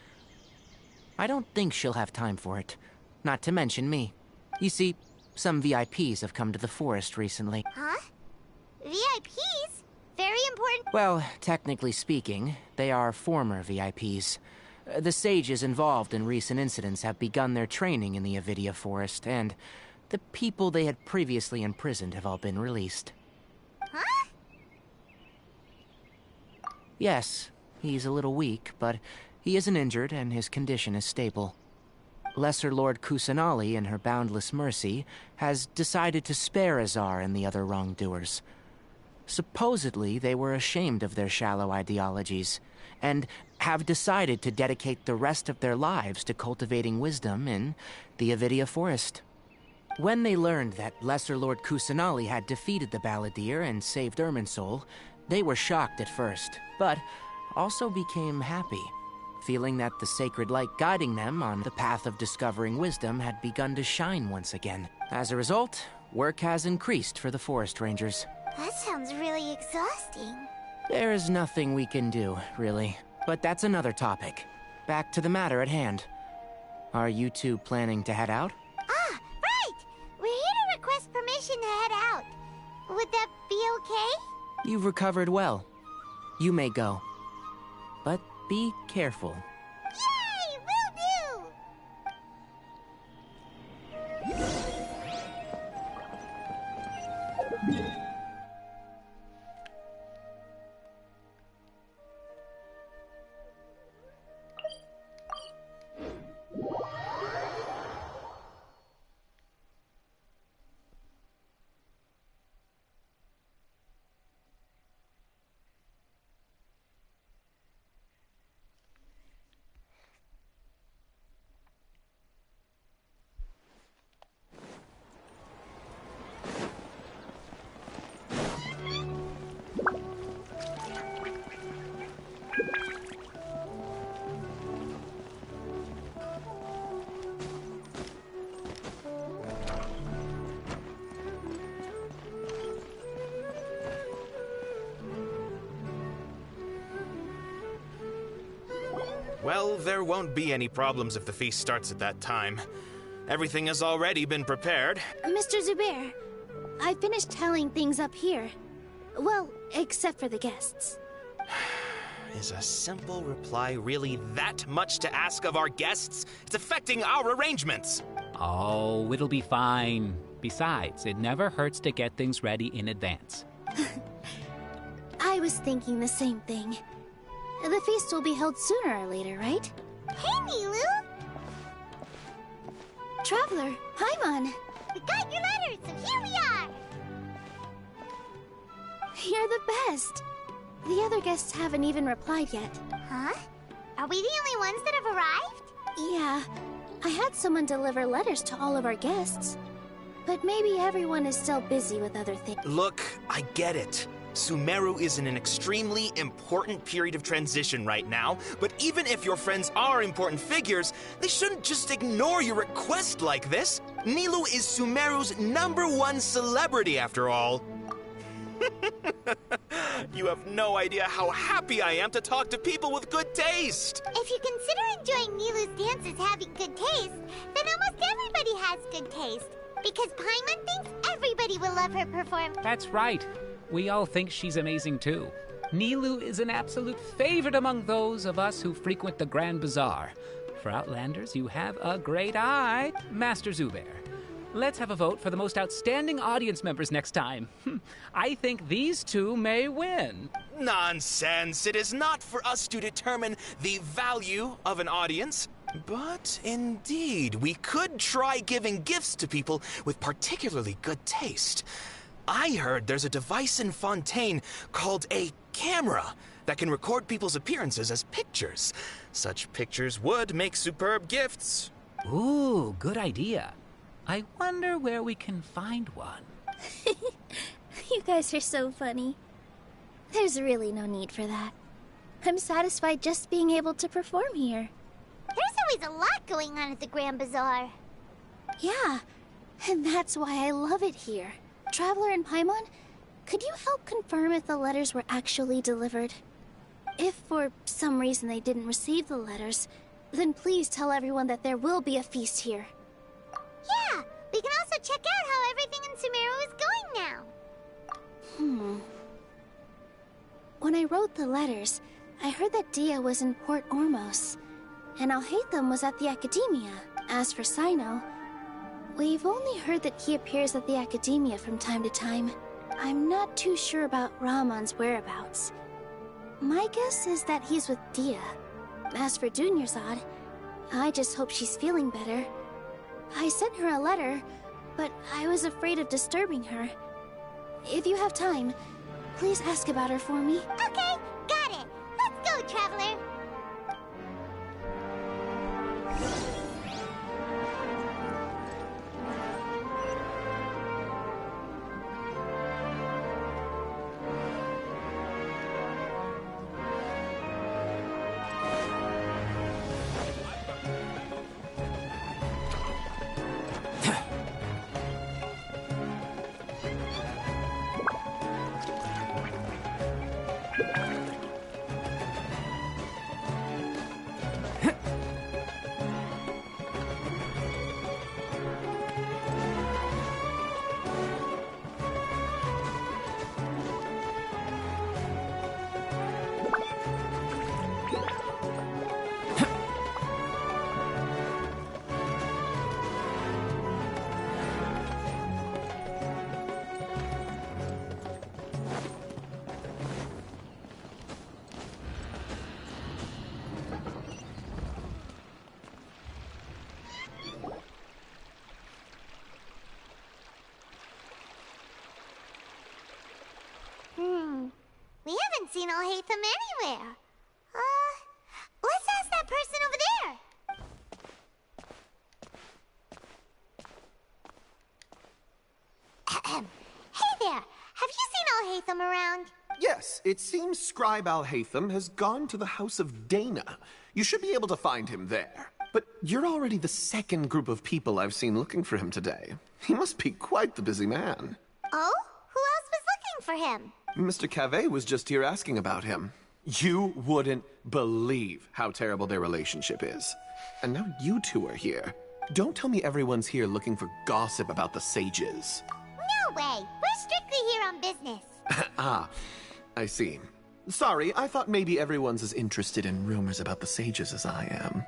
I don't think she'll have time for it. Not to mention me. You see, some VIPs have come to the forest recently. Huh? VIPs? Very important. Well, technically speaking, they are former VIPs. The sages involved in recent incidents have begun their training in the Avidia Forest, and the people they had previously imprisoned have all been released. Huh? Yes, he's a little weak, but he isn't injured and his condition is stable. Lesser Lord Kusanali, in her boundless mercy, has decided to spare Azar and the other wrongdoers. Supposedly, they were ashamed of their shallow ideologies, and have decided to dedicate the rest of their lives to cultivating wisdom in the Avidia Forest. When they learned that Lesser Lord Kusanali had defeated the Balladeer and saved Irminsul, they were shocked at first, but also became happy, feeling that the sacred light guiding them on the path of discovering wisdom had begun to shine once again. As a result, work has increased for the Forest Rangers. That sounds really exhausting. There is nothing we can do, really. But that's another topic. Back to the matter at hand. Are you two planning to head out? Ah, right! We're here to request permission permission to head out. Would that be okay? You've recovered well. You may go. But be careful. Yay! Will do! Well, there won't be any problems if the feast starts at that time. Everything has already been prepared. Mr. Zubair, I finished tallying things up here. Well, except for the guests. Is a simple reply really that much to ask of our guests? It's affecting our arrangements. Oh, it'll be fine. Besides, it never hurts to get things ready in advance. I was thinking the same thing. The feast will be held sooner or later, right? Hey, Nilu! Traveler, Paimon! We got your letters, so here we are! You're the best! The other guests haven't even replied yet. Huh? Are we the only ones that have arrived? Yeah. I had someone deliver letters to all of our guests. But maybe everyone is still busy with other things. Look, I get it. Sumeru is in an extremely important period of transition right now, but even if your friends are important figures, they shouldn't just ignore your request like this. Nilu is Sumeru's #1 celebrity, after all. You have no idea how happy I am to talk to people with good taste. If you consider enjoying Nilu's dances having good taste, then almost everybody has good taste. Because Paimon thinks everybody will love her performance. That's right. We all think she's amazing too. Nilu is an absolute favorite among those of us who frequent the Grand Bazaar. For Outlanders, you have a great eye, Master Zubair. Let's have a vote for the most outstanding audience members next time. I think these two may win. Nonsense! It is not for us to determine the value of an audience. But indeed, we could try giving gifts to people with particularly good taste. I heard there's a device in Fontaine called a camera that can record people's appearances as pictures. Such pictures would make superb gifts. Ooh, good idea. I wonder where we can find one. You guys are so funny. There's really no need for that. I'm satisfied just being able to perform here. There's always a lot going on at the Grand Bazaar. Yeah, and that's why I love it here. Traveler and Paimon, could you help confirm if the letters were actually delivered? If for some reason they didn't receive the letters, then please tell everyone that there will be a feast here. Yeah, we can also check out how everything in Sumeru is going now. When I wrote the letters, I heard that Dia was in Port Ormos, and Alhaitham was at the Academia. As for Sino, we've only heard that he appears at the Academia from time to time. I'm not too sure about Rahman's whereabouts. My guess is that he's with Dia. As for Dunyarzad, I just hope she's feeling better. I sent her a letter, but I was afraid of disturbing her. If you have time, please ask about her for me. Okay, got it. Let's go, Traveler. haven't seen Alhaitham anywhere. Let's ask that person over there. Hey there, have you seen Alhaitham around? Yes, it seems Scribe Alhaitham has gone to the House of Dana. You should be able to find him there. But you're already the second group of people I've seen looking for him today. He must be quite the busy man. Oh? Who else was looking for him? Mr. Cavey was just here asking about him. You wouldn't believe how terrible their relationship is. And now you two are here. Don't tell me everyone's here looking for gossip about the sages. No way! We're strictly here on business. Ah, I see. Sorry, I thought maybe everyone's as interested in rumors about the sages as I am.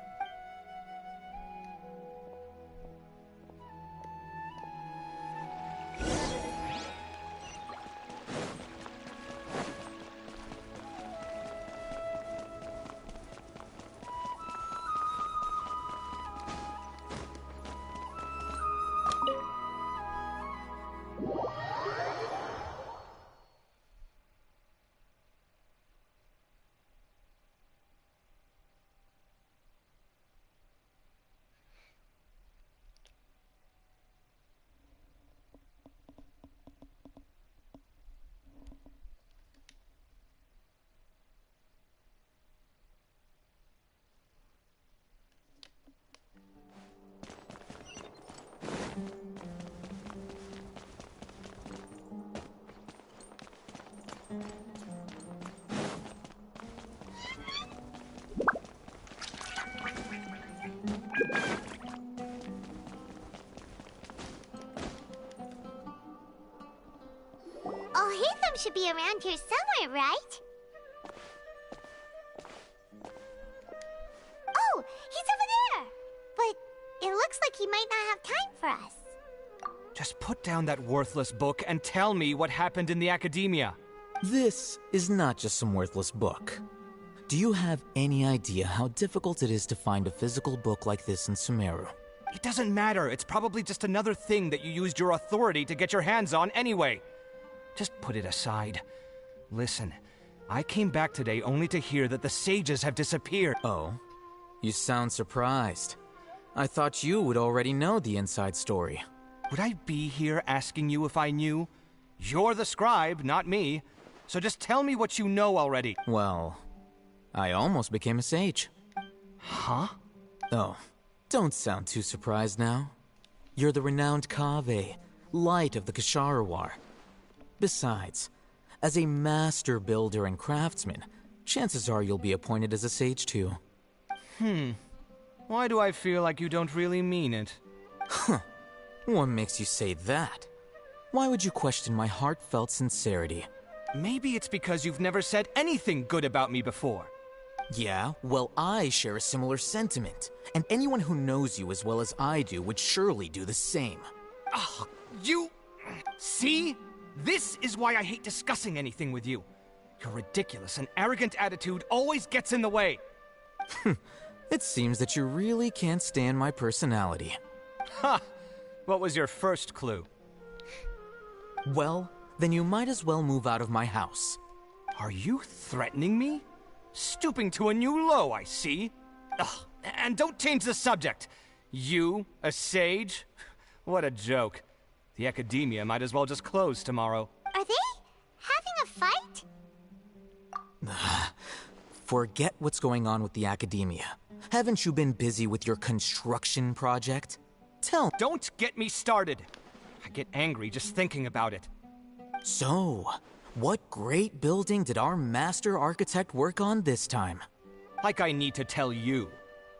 Alhaitham should be around here somewhere, right? Oh, he's over there! But it looks like he might not have time for us. Just put down that worthless book and tell me what happened in the academia. This is not just some worthless book. Do you have any idea how difficult it is to find a physical book like this in Sumeru? It doesn't matter. It's probably just another thing that you used your authority to get your hands on anyway. Just put it aside. Listen, I came back today only to hear that the sages have disappeared. Oh? You sound surprised. I thought you would already know the inside story. Would I be here asking you if I knew? You're the scribe, not me. So just tell me what you know already. Well, I almost became a sage. Huh? Oh, don't sound too surprised now. You're the renowned Kaveh, light of the Ksharawar. Besides, as a master builder and craftsman, chances are you'll be appointed as a sage too. Why do I feel like you don't really mean it? Huh. What makes you say that? Why would you question my heartfelt sincerity? Maybe it's because you've never said anything good about me before. Yeah, well, I share a similar sentiment, and anyone who knows you as well as I do would surely do the same. Ah, you... See? This is why I hate discussing anything with you. Your ridiculous and arrogant attitude always gets in the way. It seems that you really can't stand my personality. Ha! What was your first clue? Well, then you might as well move out of my house. Are you threatening me? Stooping to a new low, I see. Ugh, and don't change the subject. You, a sage? What a joke. The academia might as well just close tomorrow. Are they having a fight? Forget what's going on with the academia. Haven't you been busy with your construction project? Don't get me started. I get angry just thinking about it. So, what great building did our master architect work on this time? Like I need to tell you.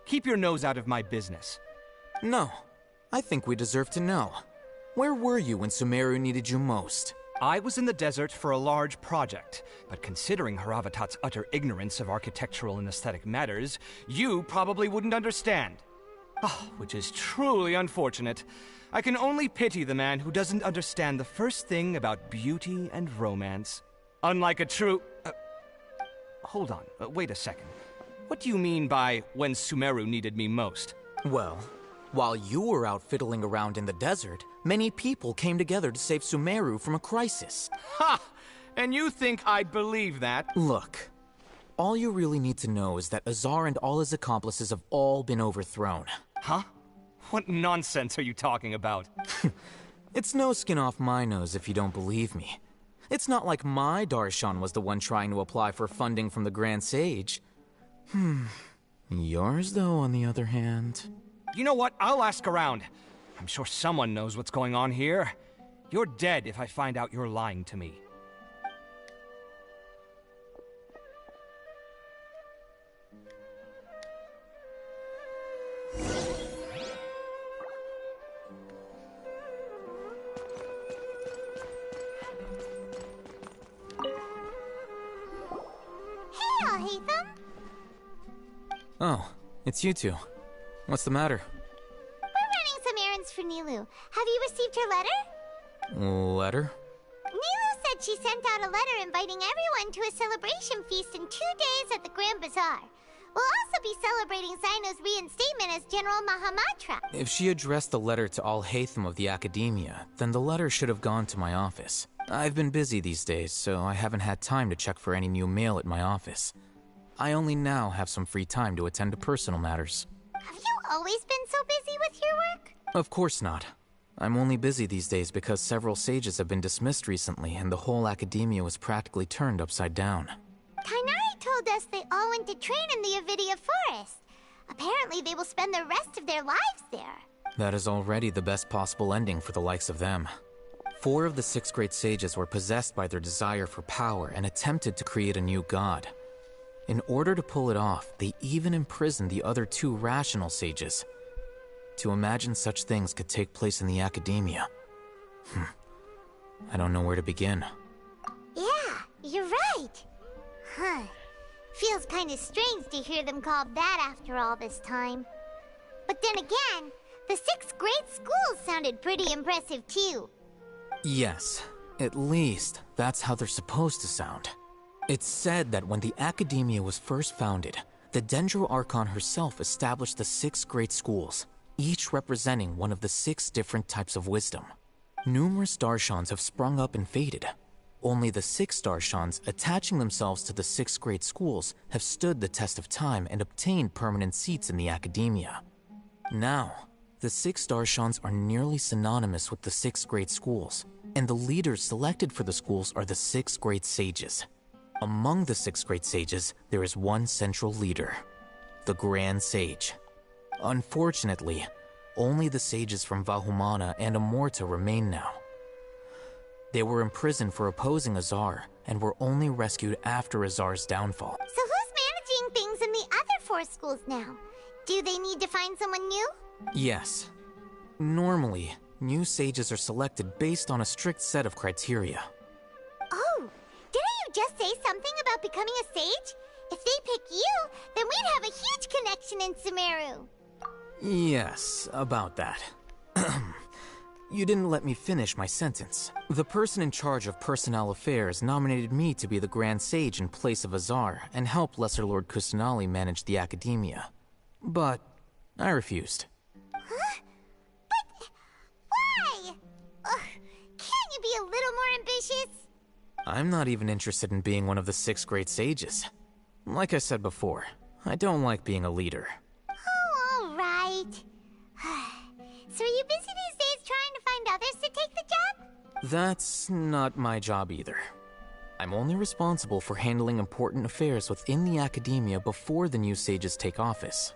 Keep your nose out of my business. No, I think we deserve to know. Where were you when Sumeru needed you most? I was in the desert for a large project, but considering Haravatat's utter ignorance of architectural and aesthetic matters, you probably wouldn't understand. Which is truly unfortunate. I can only pity the man who doesn't understand the first thing about beauty and romance. Unlike a true... hold on, wait a second. What do you mean by when Sumeru needed me most? Well, while you were out fiddling around in the desert, many people came together to save Sumeru from a crisis. Ha! And you think I'd believe that? Look, all you really need to know is that Azar and all his accomplices have all been overthrown. Huh? What nonsense are you talking about? It's no skin off my nose if you don't believe me. It's not like my Darshan was the one trying to apply for funding from the Grand Sage. Yours, though, on the other hand... You know what? I'll ask around. I'm sure someone knows what's going on here. You're dead if I find out you're lying to me. Hey, Alhaitham! Oh, it's you two. What's the matter? We're running some errands for Nilou. Have you received her letter? Letter? Nilou said she sent out a letter inviting everyone to a celebration feast in 2 days at the Grand Bazaar. We'll also be celebrating Zaino's reinstatement as General Mahamatra. If she addressed the letter to Alhaitham of the Academia, then the letter should have gone to my office. I've been busy these days, so I haven't had time to check for any new mail at my office. I only now have some free time to attend to personal matters. Have you always been so busy with your work? Of course not. I'm only busy these days because several sages have been dismissed recently and the whole Academia was practically turned upside down. Kainari told us they all went to train in the Avidia Forest. Apparently they will spend the rest of their lives there. That is already the best possible ending for the likes of them. 4 of the 6 great sages were possessed by their desire for power and attempted to create a new god. In order to pull it off, they even imprisoned the other 2 rational sages. To imagine such things could take place in the Academia. I don't know where to begin. Yeah, you're right. Huh. Feels kinda strange to hear them called that after all this time. But then again, the 6 great schools sounded pretty impressive too. Yes, at least that's how they're supposed to sound. It's said that when the Academia was first founded, the Dendro Archon herself established the 6 great schools, each representing one of the 6 different types of wisdom. Numerous Darshans have sprung up and faded. Only the 6 Darshans attaching themselves to the 6 great schools have stood the test of time and obtained permanent seats in the Academia. Now, the 6 Darshans are nearly synonymous with the 6 great schools, and the leaders selected for the schools are the 6 great sages. Among the 6 great sages, there is one central leader, the Grand Sage. Unfortunately, only the sages from Vahumana and Amorta remain now. They were imprisoned for opposing Azar, and were only rescued after Azar's downfall. So who's managing things in the other 4 schools now? Do they need to find someone new? Yes. Normally, new sages are selected based on a strict set of criteria. Oh, didn't you just say something about becoming a sage? If they pick you, then we'd have a huge connection in Sumeru. Yes, about that. You didn't let me finish my sentence. The person in charge of personnel affairs nominated me to be the Grand Sage in place of Azar and help Lesser Lord Kusanali manage the Academia. But I refused. Huh? But why? Can't you be a little more ambitious? I'm not even interested in being one of the 6 great sages. Like I said before, I don't like being a leader. Oh, all right. So are you busy these days trying to find others to take the job? That's not my job either. I'm only responsible for handling important affairs within the Academia before the new sages take office.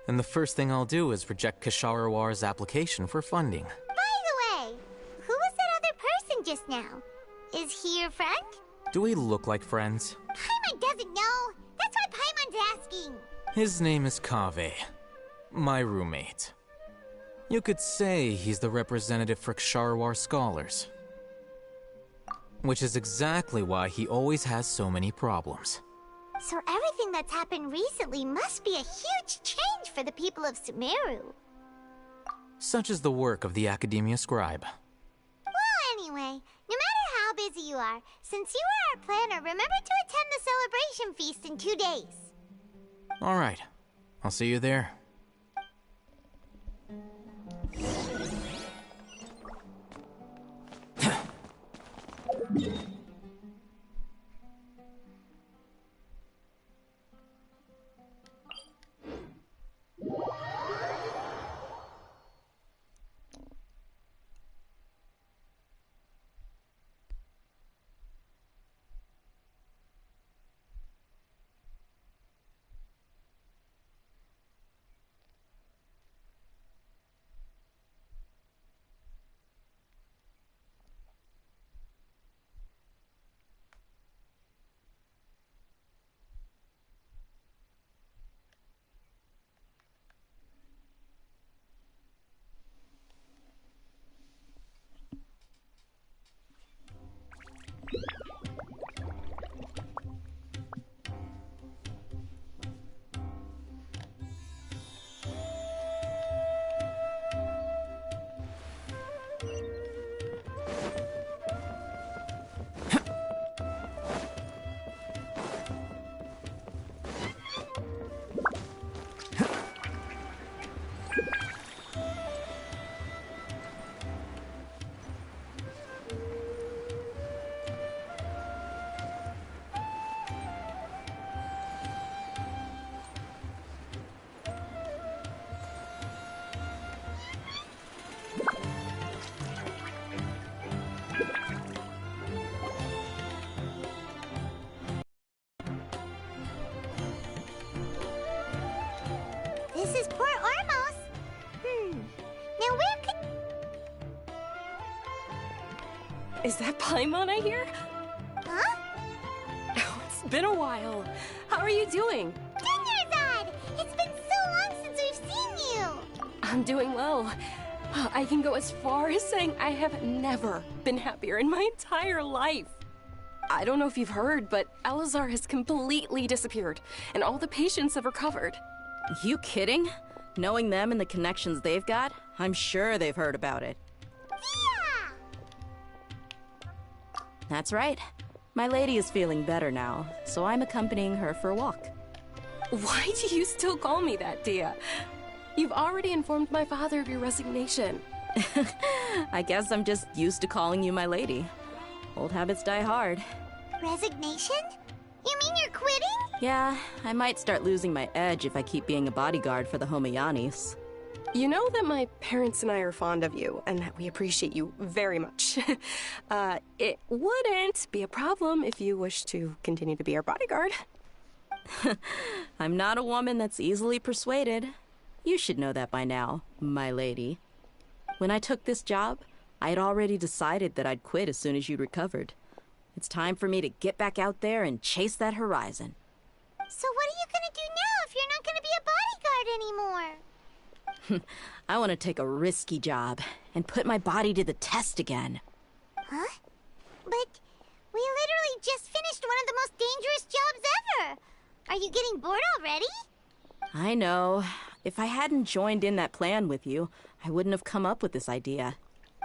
And the first thing I'll do is reject Kasharawar's application for funding. By the way, who was that other person just now? Is he your friend? Do we look like friends? Paimon doesn't know. That's why Paimon's asking. His name is Kaveh, my roommate. You could say he's the representative for Ksharawar scholars. Which is exactly why he always has so many problems. So everything that's happened recently must be a huge change for the people of Sumeru. Such is the work of the Academia Scribe. Well, anyway, no matter how busy you are, since you are our planner, remember to attend the celebration feast in 2 days. All right, I'll see you there. Is that Paimon I hear? Huh? Oh, it's been a while. How are you doing? Dinnerzad! It's been so long since we've seen you! I'm doing well. I can go as far as saying I have never been happier in my entire life. I don't know if you've heard, but Elazar has completely disappeared, and all the patients have recovered. You kidding? Knowing them and the connections they've got, I'm sure they've heard about it. Yeah! That's right. My lady is feeling better now, so I'm accompanying her for a walk. Why do you still call me that, Dia? You've already informed my father of your resignation. I guess I'm just used to calling you my lady. Old habits die hard. Resignation? You mean you're quitting? Yeah, I might start losing my edge if I keep being a bodyguard for the Homayanis. You know that my parents and I are fond of you, and that we appreciate you very much. It wouldn't be a problem if you wish to continue to be our bodyguard. I'm not a woman that's easily persuaded. You should know that by now, my lady. When I took this job, I had already decided that I'd quit as soon as you'd recovered. It's time for me to get back out there and chase that horizon. So what are you gonna do now if you're not gonna be a bodyguard anymore? I want to take a risky job and put my body to the test again. Huh? But we literally just finished one of the most dangerous jobs ever! Are you getting bored already? I know. If I hadn't joined in that plan with you, I wouldn't have come up with this idea.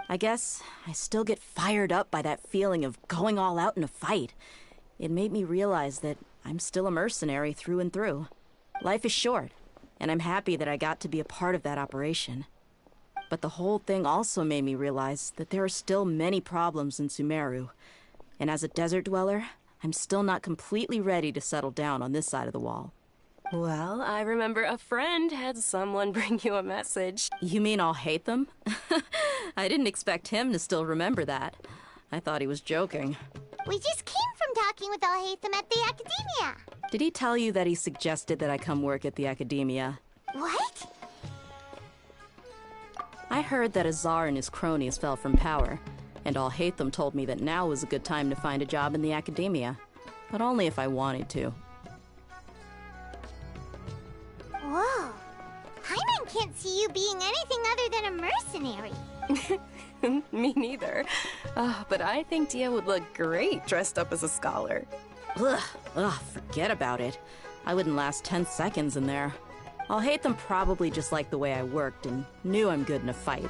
I guess I still get fired up by that feeling of going all out in a fight. It made me realize that I'm still a mercenary through and through. Life is short, and I'm happy that I got to be a part of that operation. But the whole thing also made me realize that there are still many problems in Sumeru. And as a desert dweller, I'm still not completely ready to settle down on this side of the wall. Well, I remember a friend had someone bring you a message. You mean I'll hate them? I didn't expect him to still remember that. I thought he was joking. We just came from talking with Alhaitham at the Academia. Did he tell you that he suggested that I come work at the Academia? What? I heard that Azar and his cronies fell from power, and Alhaitham told me that now was a good time to find a job in the Academia. But only if I wanted to. Whoa. Hyman can't see you being anything other than a mercenary. Me neither. But I think Dia would look great dressed up as a scholar. Ugh, forget about it. I wouldn't last 10 seconds in there. Alhaitham probably just liked the way I worked and knew I'm good in a fight.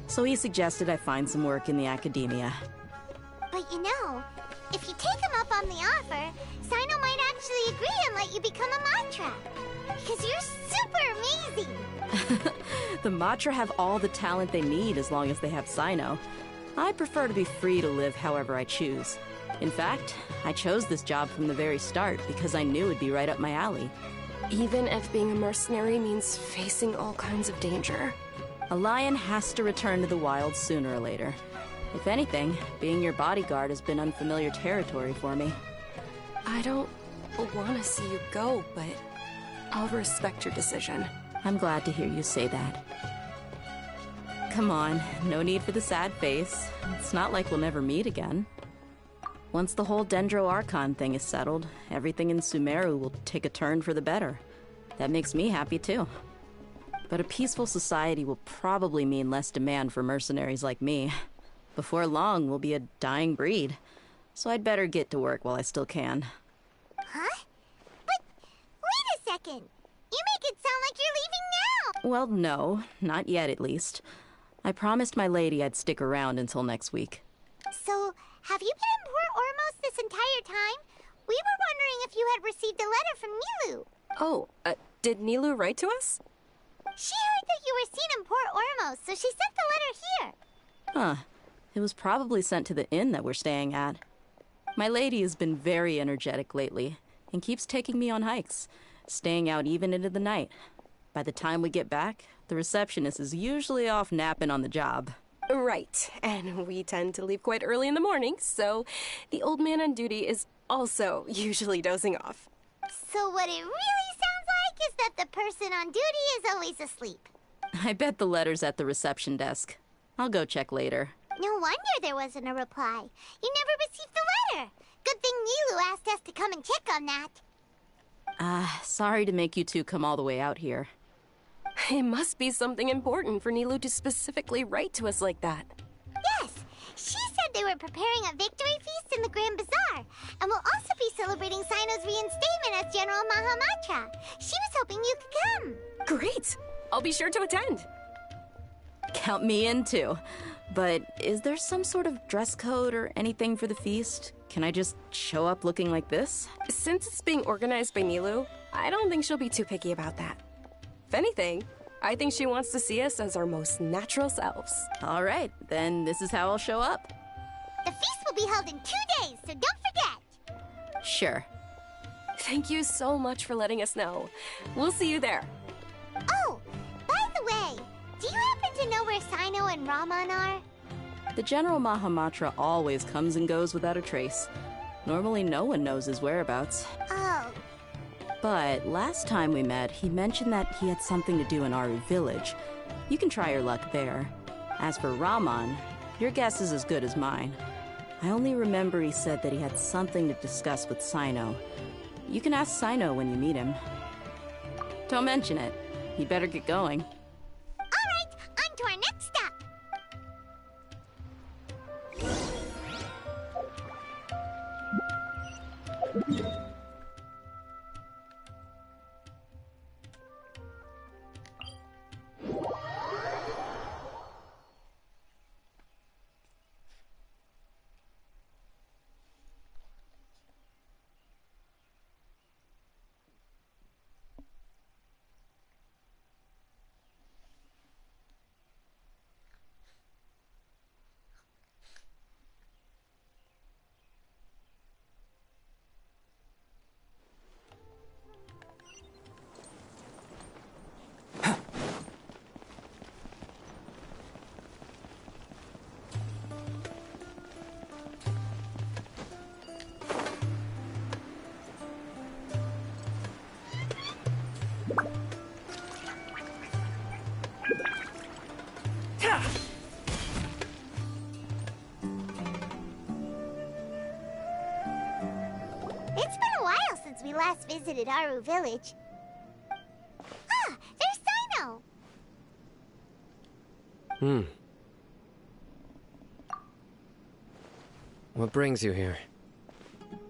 So he suggested I find some work in the Academia. But you know, if you take him up on the offer, Sino might actually agree and let you become a Matra. Because you're super amazing! The Matra have all the talent they need as long as they have Sino. I prefer to be free to live however I choose. In fact, I chose this job from the very start because I knew it'd be right up my alley. Even if being a mercenary means facing all kinds of danger. A lion has to return to the wild sooner or later. If anything, being your bodyguard has been unfamiliar territory for me. I don't want to see you go, but I'll respect your decision. I'm glad to hear you say that. Come on, no need for the sad face. It's not like we'll never meet again. Once the whole Dendro Archon thing is settled, everything in Sumeru will take a turn for the better. That makes me happy too. But a peaceful society will probably mean less demand for mercenaries like me. Before long, we'll be a dying breed. So I'd better get to work while I still can. Huh? But wait a second! You make it sound like you're leaving now! Well, no, not yet at least. I promised my lady I'd stick around until next week. So, have you been in Port Ormos this entire time? We were wondering if you had received a letter from Nilu. Oh, did Nilu write to us? She heard that you were seen in Port Ormos, so she sent the letter here. Huh. It was probably sent to the inn that we're staying at. My lady has been very energetic lately, and keeps taking me on hikes, staying out even into the night. By the time we get back, the receptionist is usually off napping on the job. Right, and we tend to leave quite early in the morning, so the old man on duty is also usually dozing off. So what it really sounds like is that the person on duty is always asleep. I bet the letter's at the reception desk. I'll go check later. No wonder there wasn't a reply. You never received the letter. Good thing Nilou asked us to come and check on that. Sorry to make you two come all the way out here. It must be something important for Nilou to specifically write to us like that. Yes, she said they were preparing a victory feast in the Grand Bazaar, and will also be celebrating Sino's reinstatement as General Mahamatra. She was hoping you could come. Great! I'll be sure to attend. Count me in too. But is there some sort of dress code or anything for the feast? Can I just show up looking like this? Since it's being organized by Nilou, I don't think she'll be too picky about that. If anything, I think she wants to see us as our most natural selves. All right, then this is how I'll show up. The feast will be held in 2 days, so don't forget. Sure. Thank you so much for letting us know. We'll see you there. Oh, by the way, do you happen to know where Sino and Raman are? The General Mahamatra always comes and goes without a trace. Normally no one knows his whereabouts. Oh. But last time we met, he mentioned that he had something to do in Aru Village. You can try your luck there. As for Raman, your guess is as good as mine. I only remember he said that he had something to discuss with Sino. You can ask Sino when you meet him. Don't mention it. You better get going. All right, on to our next stop. It's been a while since we last visited Aru Village. Ah, there's Sino! What brings you here?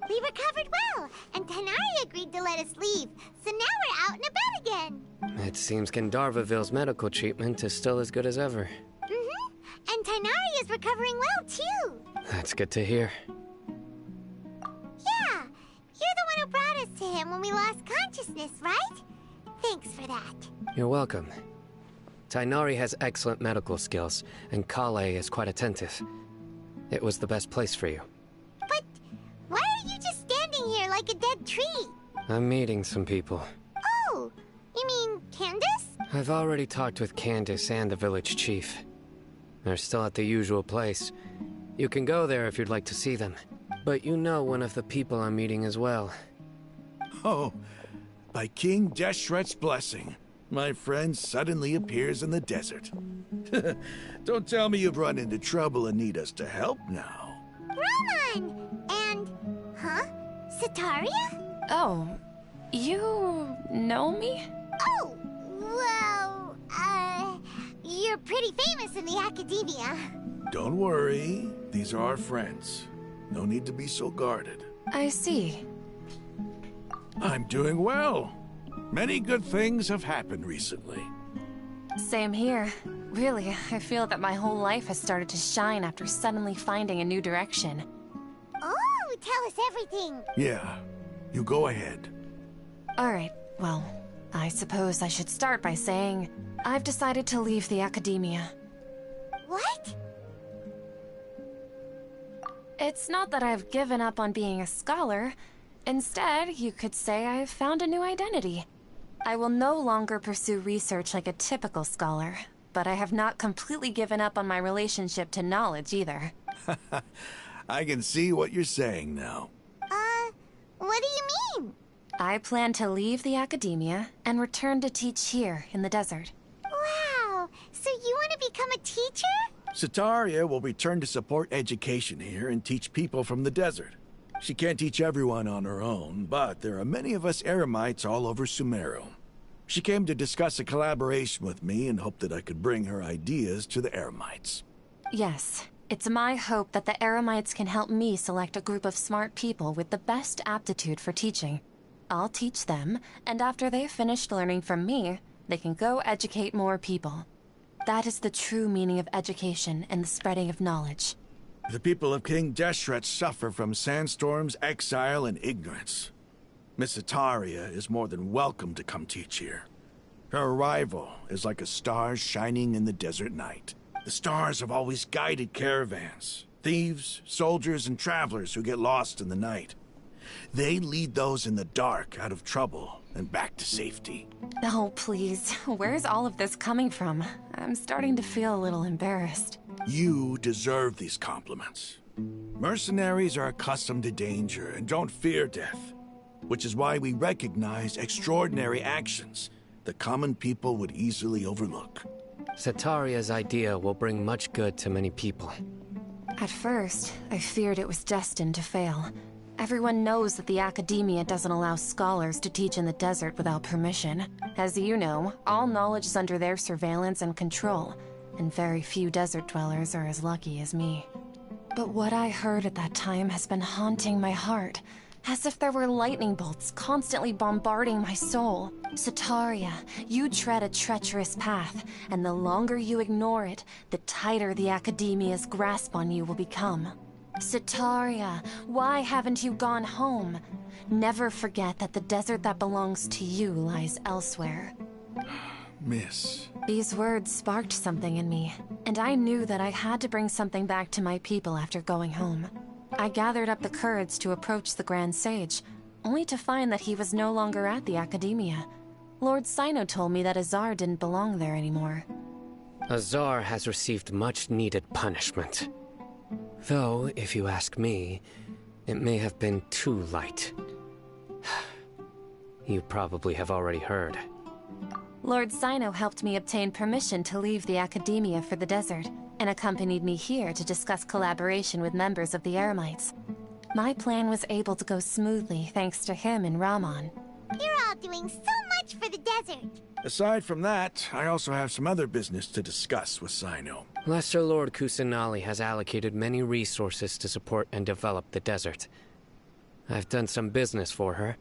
We recovered well, and Tanari agreed to let us leave, so now we're out and about again. It seems Gandharvaville's medical treatment is still as good as ever. Mm-hmm. And Tanari is recovering well, too. That's good to hear. Yeah, you're the one who brought us to him when we lost consciousness, right? Thanks for that. You're welcome. Tainari has excellent medical skills, and Kale is quite attentive. It was the best place for you. But why are you just standing here like a dead tree? I'm meeting some people. Oh, you mean Candace? I've already talked with Candace and the village chief. They're still at the usual place. You can go there if you'd like to see them. But you know one of the people I'm meeting as well. Oh, by King Deshret's blessing, my friend suddenly appears in the desert. Don't tell me you've run into trouble and need us to help now. Roman! And... huh? Sataria? Oh, you know me? Oh, well, you're pretty famous in the academia. Don't worry, these are our friends. No need to be so guarded. I see. I'm doing well. Many good things have happened recently. Same here. Really, I feel that my whole life has started to shine after suddenly finding a new direction. Oh, tell us everything. Yeah, you go ahead. Alright, well, I suppose I should start by saying I've decided to leave the academia. What? It's not that I've given up on being a scholar. Instead, you could say I've found a new identity. I will no longer pursue research like a typical scholar, but I have not completely given up on my relationship to knowledge either. I can see what you're saying now. What do you mean? I plan to leave the academia and return to teach here in the desert. Wow, so you want to become a teacher? Setaria will return to support education here and teach people from the desert. She can't teach everyone on her own, but there are many of us Eremites all over Sumeru. She came to discuss a collaboration with me and hoped that I could bring her ideas to the Eremites. Yes, it's my hope that the Eremites can help me select a group of smart people with the best aptitude for teaching. I'll teach them, and after they've finished learning from me, they can go educate more people. That is the true meaning of education and the spreading of knowledge. The people of King Deshret suffer from sandstorms, exile, and ignorance. Miss Setaria is more than welcome to come teach here. Her arrival is like a star shining in the desert night. The stars have always guided caravans, thieves, soldiers, and travelers who get lost in the night. They lead those in the dark out of trouble and back to safety. Oh, please. Where's all of this coming from? I'm starting to feel a little embarrassed. You deserve these compliments. Mercenaries are accustomed to danger and don't fear death, which is why we recognize extraordinary actions that common people would easily overlook. Setaria's idea will bring much good to many people. At first, I feared it was destined to fail. Everyone knows that the Academia doesn't allow scholars to teach in the desert without permission. As you know, all knowledge is under their surveillance and control, and very few desert dwellers are as lucky as me. But what I heard at that time has been haunting my heart, as if there were lightning bolts constantly bombarding my soul. Setaria, you tread a treacherous path, and the longer you ignore it, the tighter the Academia's grasp on you will become. Setaria, why haven't you gone home? Never forget that the desert that belongs to you lies elsewhere. Miss. These words sparked something in me, and I knew that I had to bring something back to my people after going home. I gathered up the courage to approach the Grand Sage, only to find that he was no longer at the Academia. Lord Sino told me that Azar didn't belong there anymore. Azar has received much-needed punishment. Though, if you ask me, it may have been too light. You probably have already heard. Lord Sino helped me obtain permission to leave the Academia for the desert, and accompanied me here to discuss collaboration with members of the Eremites. My plan was able to go smoothly thanks to him and Rahman. You're all doing so much for the desert. Aside from that, I also have some other business to discuss with Sino. Lesser Lord Kusanali has allocated many resources to support and develop the desert. I've done some business for her,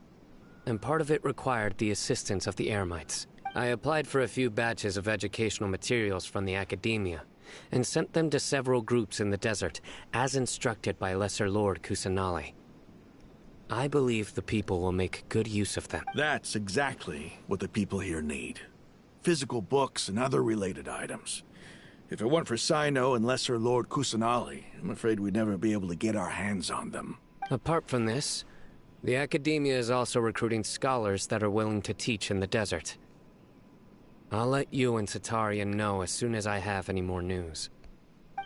and part of it required the assistance of the Eremites. I applied for a few batches of educational materials from the Academia, and sent them to several groups in the desert, as instructed by Lesser Lord Kusanali. I believe the people will make good use of them. That's exactly what the people here need. Physical books and other related items. If it weren't for Sino and Lesser Lord Kusanali, I'm afraid we'd never be able to get our hands on them. Apart from this, the Academia is also recruiting scholars that are willing to teach in the desert. I'll let you and Setaria know as soon as I have any more news.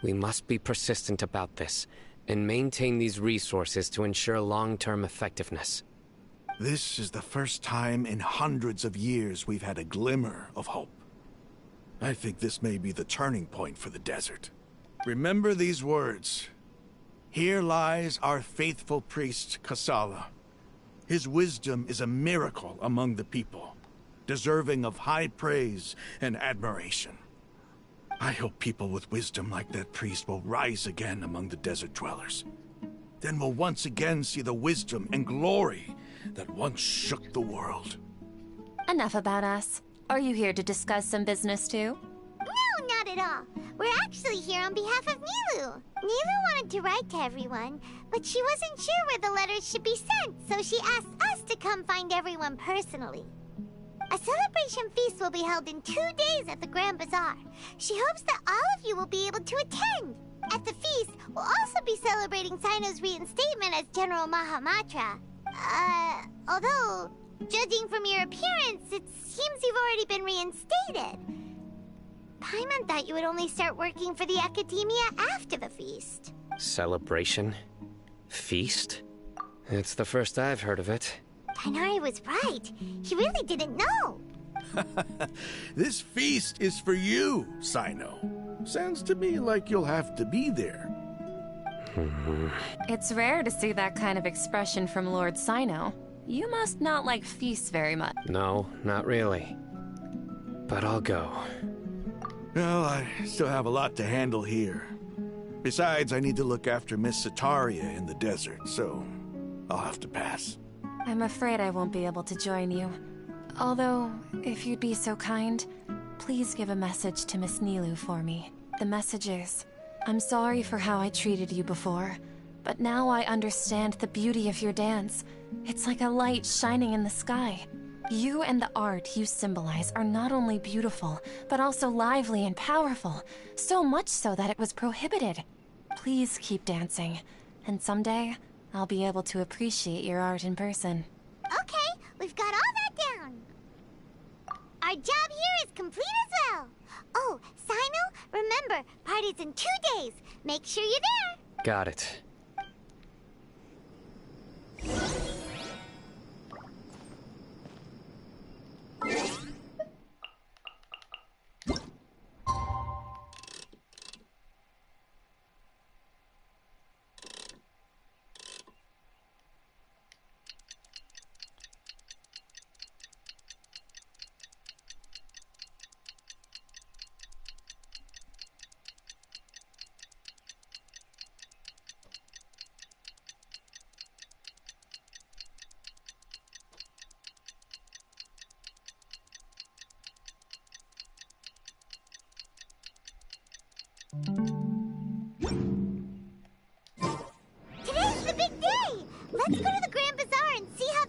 We must be persistent about this, and maintain these resources to ensure long-term effectiveness. This is the first time in hundreds of years we've had a glimmer of hope. I think this may be the turning point for the desert. Remember these words. Here lies our faithful priest, Kasala. His wisdom is a miracle among the people, deserving of high praise and admiration. I hope people with wisdom like that priest will rise again among the desert dwellers. Then we'll once again see the wisdom and glory that once shook the world. Enough about us. Are you here to discuss some business too? No, not at all. We're actually here on behalf of Nilu. Nilu wanted to write to everyone, but she wasn't sure where the letters should be sent, so she asked us to come find everyone personally. A celebration feast will be held in 2 days at the Grand Bazaar. She hopes that all of you will be able to attend. At the feast, we'll also be celebrating Sino's reinstatement as General Mahamatra. Although, judging from your appearance, it seems you've already been reinstated. Paimon thought you would only start working for the Academia after the feast. Celebration? Feast? It's the first I've heard of it. Tighnari was right. He really didn't know. This feast is for you, Sino. Sounds to me like you'll have to be there. It's rare to see that kind of expression from Lord Sino. You must not like feasts very much. No, not really. But I'll go. Well, I still have a lot to handle here. Besides, I need to look after Miss Sataria in the desert, so I'll have to pass. I'm afraid I won't be able to join you. Although, if you'd be so kind, please give a message to Miss Nilou for me. The message is, I'm sorry for how I treated you before, but now I understand the beauty of your dance. It's like a light shining in the sky. You and the art you symbolize are not only beautiful, but also lively and powerful, so much so that it was prohibited. Please keep dancing, and someday, I'll be able to appreciate your art in person. Okay, we've got all that down. Our job here is complete as well. Oh, Sino, remember, party's in 2 days. Make sure you're there. Got it. Today's the big day. Let's go to the Grand Bazaar and see how...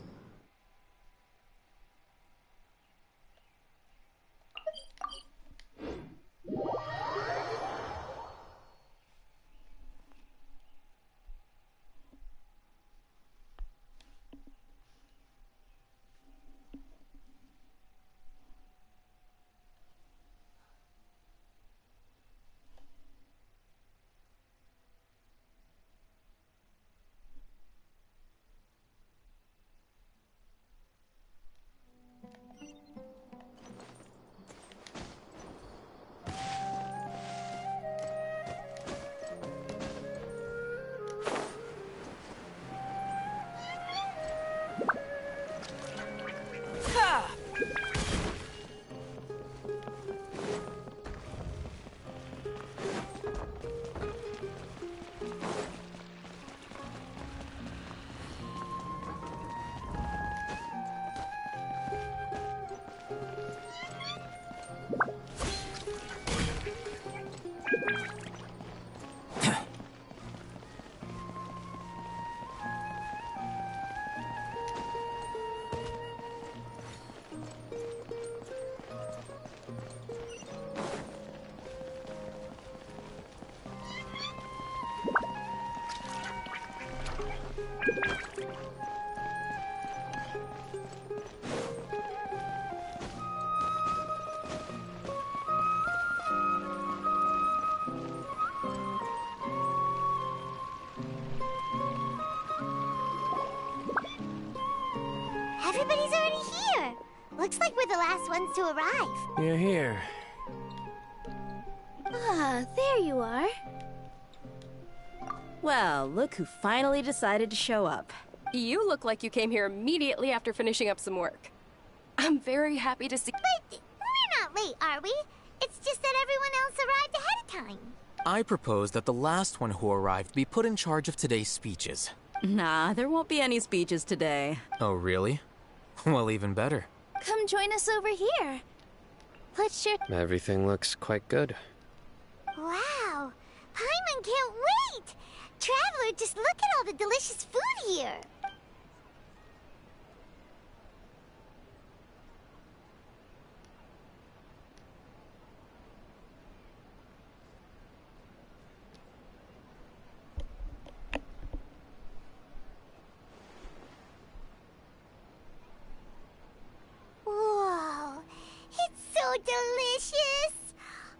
Everybody's already here. Looks like we're the last ones to arrive. You're here. Ah, there you are. Well, look who finally decided to show up. You look like you came here immediately after finishing up some work. I'm very happy to see— But we're not late, are we? It's just that everyone else arrived ahead of time. I propose that the last one who arrived be put in charge of today's speeches. Nah, there won't be any speeches today. Oh, really? Well, even better. Come join us over here. Let's share— Everything looks quite good. Wow! Paimon can't wait! Traveler, just look at all the delicious food here! Whoa! It's so delicious!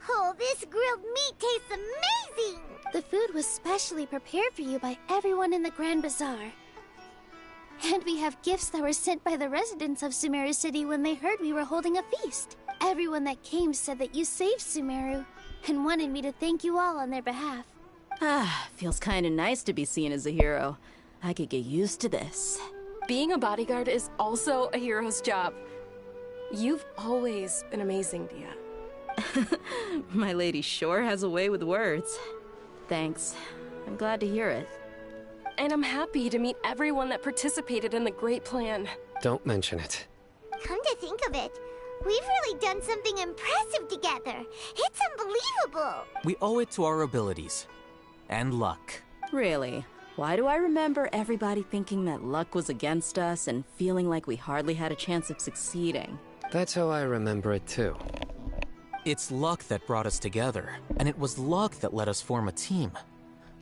Oh, this grilled meat tastes amazing! The food was specially prepared for you by everyone in the Grand Bazaar. And we have gifts that were sent by the residents of Sumeru City when they heard we were holding a feast. Everyone that came said that you saved Sumeru, and wanted me to thank you all on their behalf. Ah, feels kinda nice to be seen as a hero. I could get used to this. Being a bodyguard is also a hero's job. You've always been amazing, Dia. My lady sure has a way with words. Thanks. I'm glad to hear it. And I'm happy to meet everyone that participated in the great plan. Don't mention it. Come to think of it, we've really done something impressive together. It's unbelievable. We owe it to our abilities. And luck. Really? Why do I remember everybody thinking that luck was against us and feeling like we hardly had a chance of succeeding? That's how I remember it too. It's luck that brought us together, and it was luck that let us form a team.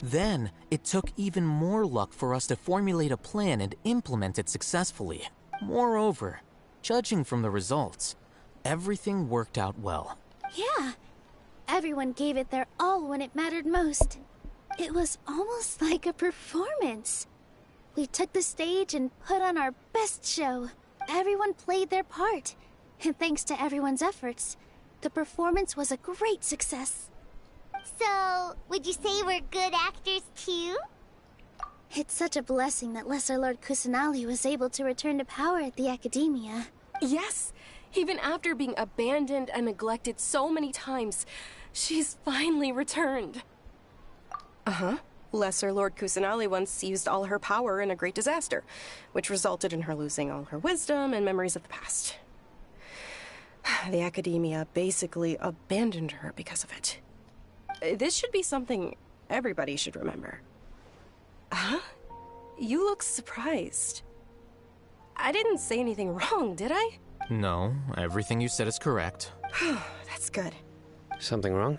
Then, it took even more luck for us to formulate a plan and implement it successfully. Moreover, judging from the results, everything worked out well. Yeah, everyone gave it their all when it mattered most. It was almost like a performance. We took the stage and put on our best show. Everyone played their part, and thanks to everyone's efforts, the performance was a great success. So, would you say we're good actors too? It's such a blessing that Lesser Lord Kusanali was able to return to power at the Academia. Yes! Even after being abandoned and neglected so many times, she's finally returned. Uh-huh. Lesser Lord Kusanali once used all her power in a great disaster, which resulted in her losing all her wisdom and memories of the past. The Academia basically abandoned her because of it. This should be something everybody should remember. Huh? You look surprised. I didn't say anything wrong, did I? No, everything you said is correct. That's good. Something wrong?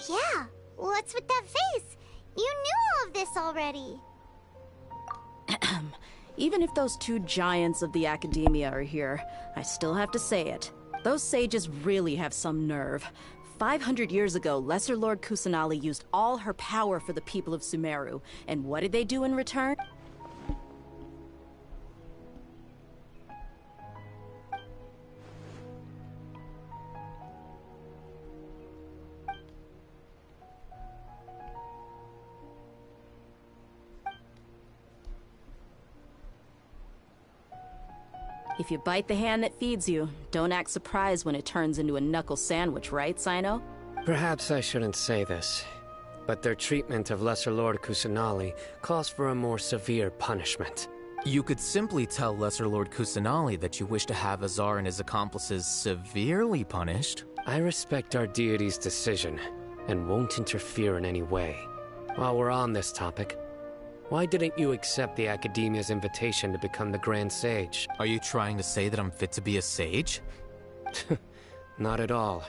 Yeah, what's with that face? You knew all of this already. Even if those two giants of the Academia are here, I still have to say it. Those sages really have some nerve. 500 years ago, Lesser Lord Kusanali used all her power for the people of Sumeru. And what did they do in return? If you bite the hand that feeds you, don't act surprised when it turns into a knuckle sandwich, right, Sino? Perhaps I shouldn't say this, but their treatment of Lesser Lord Kusanali calls for a more severe punishment. You could simply tell Lesser Lord Kusanali that you wish to have Azar and his accomplices severely punished. I respect our deity's decision, and won't interfere in any way. While we're on this topic, why didn't you accept the Academia's invitation to become the Grand Sage? Are you trying to say that I'm fit to be a sage? Not at all.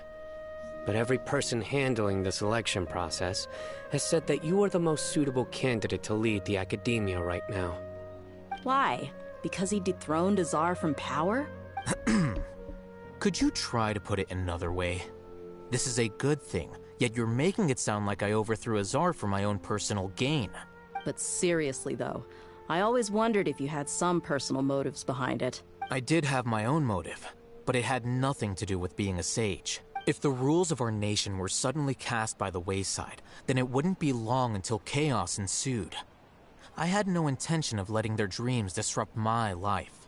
But every person handling the selection process has said that you are the most suitable candidate to lead the Academia right now. Why? Because he dethroned Azar from power? Could you try to put it another way? This is a good thing, yet you're making it sound like I overthrew Azar for my own personal gain. But seriously, though, I always wondered if you had some personal motives behind it. I did have my own motive, but it had nothing to do with being a sage. If the rules of our nation were suddenly cast by the wayside, then it wouldn't be long until chaos ensued. I had no intention of letting their dreams disrupt my life.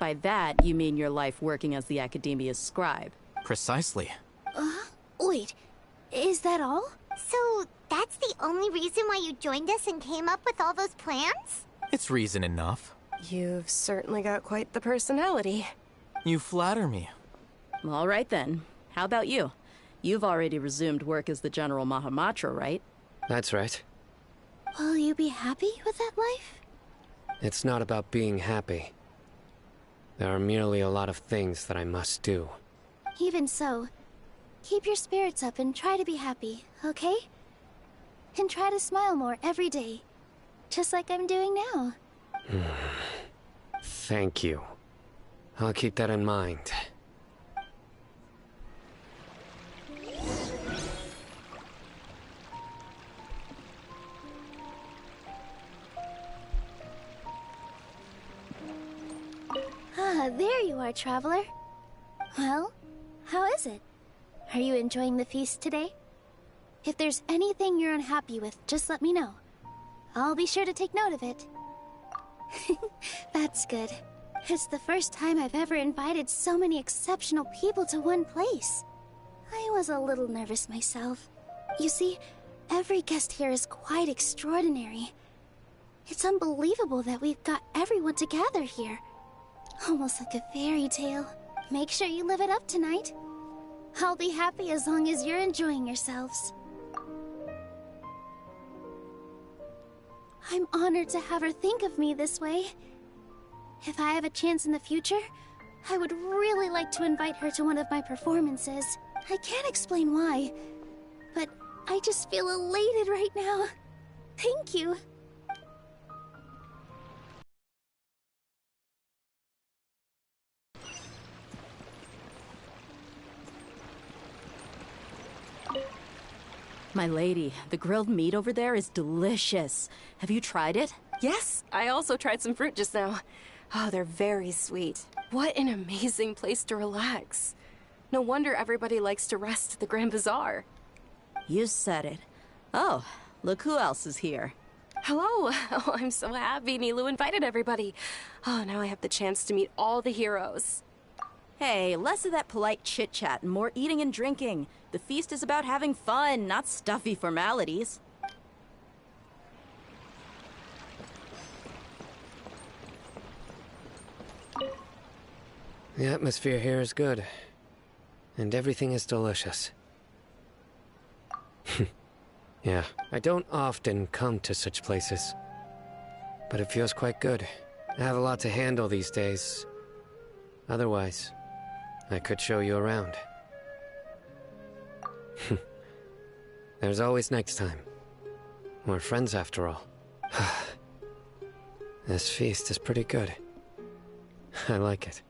By that, you mean your life working as the Academia's scribe? Precisely. Wait, is that all? So, that's the only reason why you joined us and came up with all those plans? It's reason enough. You've certainly got quite the personality. You flatter me. All right then. How about you? You've already resumed work as the General Mahamatra, right? That's right. Will you be happy with that life? It's not about being happy. There are merely a lot of things that I must do. Even so, keep your spirits up and try to be happy, okay? And try to smile more every day, just like I'm doing now. Thank you. I'll keep that in mind. Ah, there you are, traveler. Well, how is it? Are you enjoying the feast today? If there's anything you're unhappy with, just let me know. I'll be sure to take note of it. That's good. It's the first time I've ever invited so many exceptional people to one place. I was a little nervous myself. You see, every guest here is quite extraordinary. It's unbelievable that we've got everyone together here. Almost like a fairy tale. Make sure you live it up tonight. I'll be happy as long as you're enjoying yourselves. I'm honored to have her think of me this way. If I have a chance in the future, I would really like to invite her to one of my performances. I can't explain why, but I just feel elated right now. Thank you. My lady, the grilled meat over there is delicious. Have you tried it? Yes, I also tried some fruit just now. Oh, they're very sweet. What an amazing place to relax. No wonder everybody likes to rest at the Grand Bazaar. You said it. Oh, look who else is here. Hello. Oh, I'm so happy Nilou invited everybody. Oh, now I have the chance to meet all the heroes. Hey, less of that polite chit-chat and more eating and drinking. The feast is about having fun, not stuffy formalities. The atmosphere here is good. And everything is delicious. Yeah, I don't often come to such places. But it feels quite good. I have a lot to handle these days. Otherwise, I could show you around. There's always next time. We're friends after all. This feast is pretty good. I like it.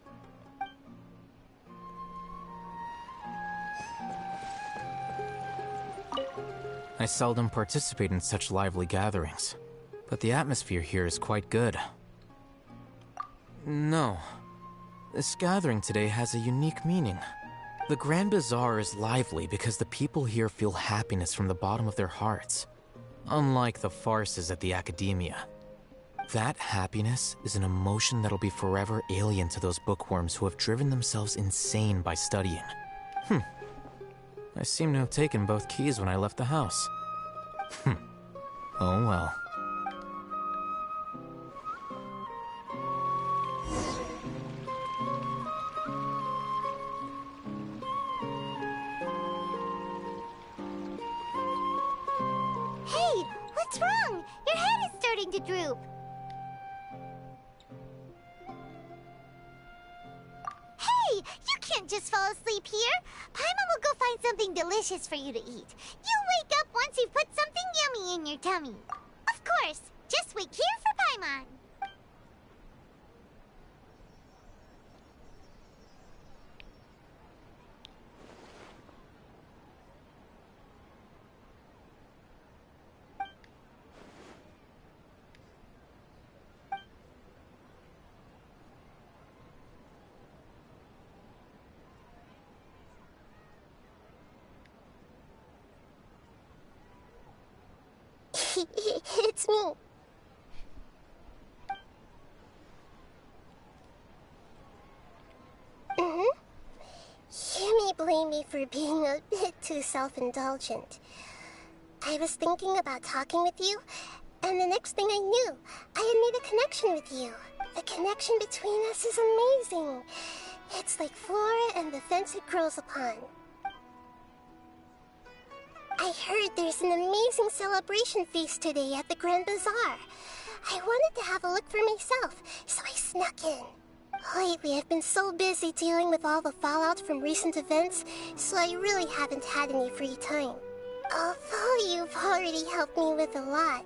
I seldom participate in such lively gatherings, but the atmosphere here is quite good. No. This gathering today has a unique meaning. The Grand Bazaar is lively because the people here feel happiness from the bottom of their hearts, unlike the farces at the Academia. That happiness is an emotion that'll be forever alien to those bookworms who have driven themselves insane by studying. I seem to have taken both keys when I left the house. Oh well. Hey, what's wrong? Your head is starting to droop. Hey, you can't just fall asleep here. Paimon will go find something delicious for you to eat. You'll wake up once you've put something yummy in your tummy. Of course, just wait here for Paimon. It's me. You may blame me for being a bit too self-indulgent. I was thinking about talking with you, and the next thing I knew, I had made a connection with you. The connection between us is amazing. It's like flora and the fence it grows upon. I heard there's an amazing celebration feast today at the Grand Bazaar. I wanted to have a look for myself, so I snuck in. Lately, I've been so busy dealing with all the fallout from recent events, so I really haven't had any free time. Although you've already helped me with a lot,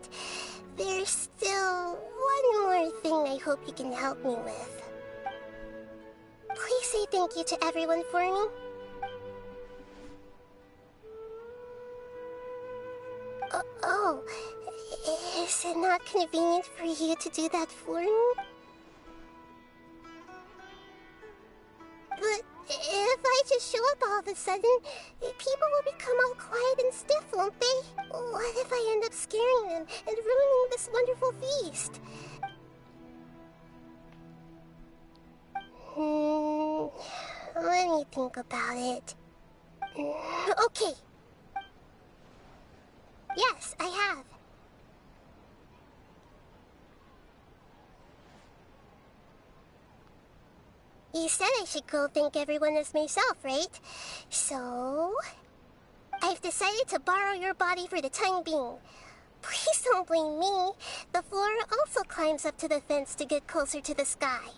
there's still one more thing I hope you can help me with. Please say thank you to everyone for me. Oh, is it not convenient for you to do that for me? But if I just show up all of a sudden, people will become all quiet and stiff, won't they? What if I end up scaring them and ruining this wonderful feast? Let me think about it. Okay. Yes, I have. You said I should go thank everyone as myself, right? So... I've decided to borrow your body for the time being. Please don't blame me. The flora also climbs up to the fence to get closer to the sky.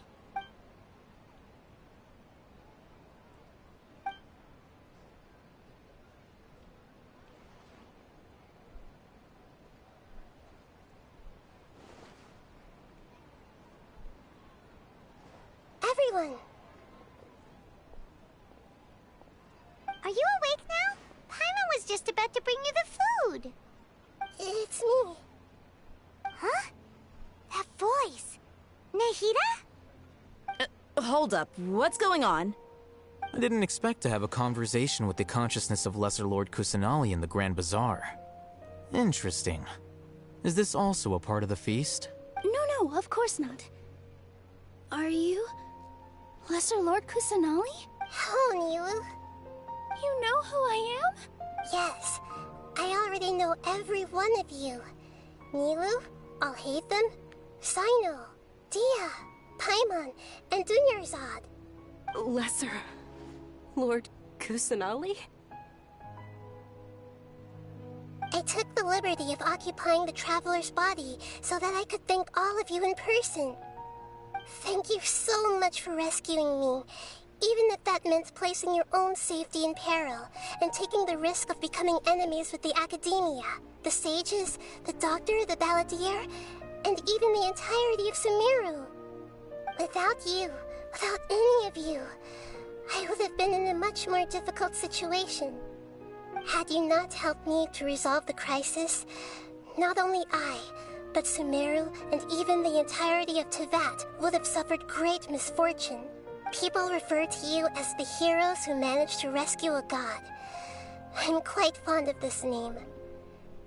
Everyone! Are you awake now? Paimon was just about to bring you the food. It's me. Huh? That voice. Nahida? Hold up. What's going on? I didn't expect to have a conversation with the consciousness of Lesser Lord Kusanali in the Grand Bazaar. Interesting. Is this also a part of the feast? No, of course not. Are you... Lesser Lord Kusanali? Hello, Nilu. You know who I am? Yes, I already know every one of you. Nilu, Alhaitham, Sino, Dia, Paimon, and Dunyarzad. Lesser Lord Kusanali? I took the liberty of occupying the Traveler's body so that I could thank all of you in person. Thank you so much for rescuing me, even if that meant placing your own safety in peril and taking the risk of becoming enemies with the Academia, the sages, the doctor, the balladeer, and even the entirety of Sumeru. Without you, without any of you, I would have been in a much more difficult situation. Had you not helped me to resolve the crisis, not only I, but Sumeru and even the entirety of Tevat would have suffered great misfortune. People refer to you as the heroes who managed to rescue a god. I'm quite fond of this name.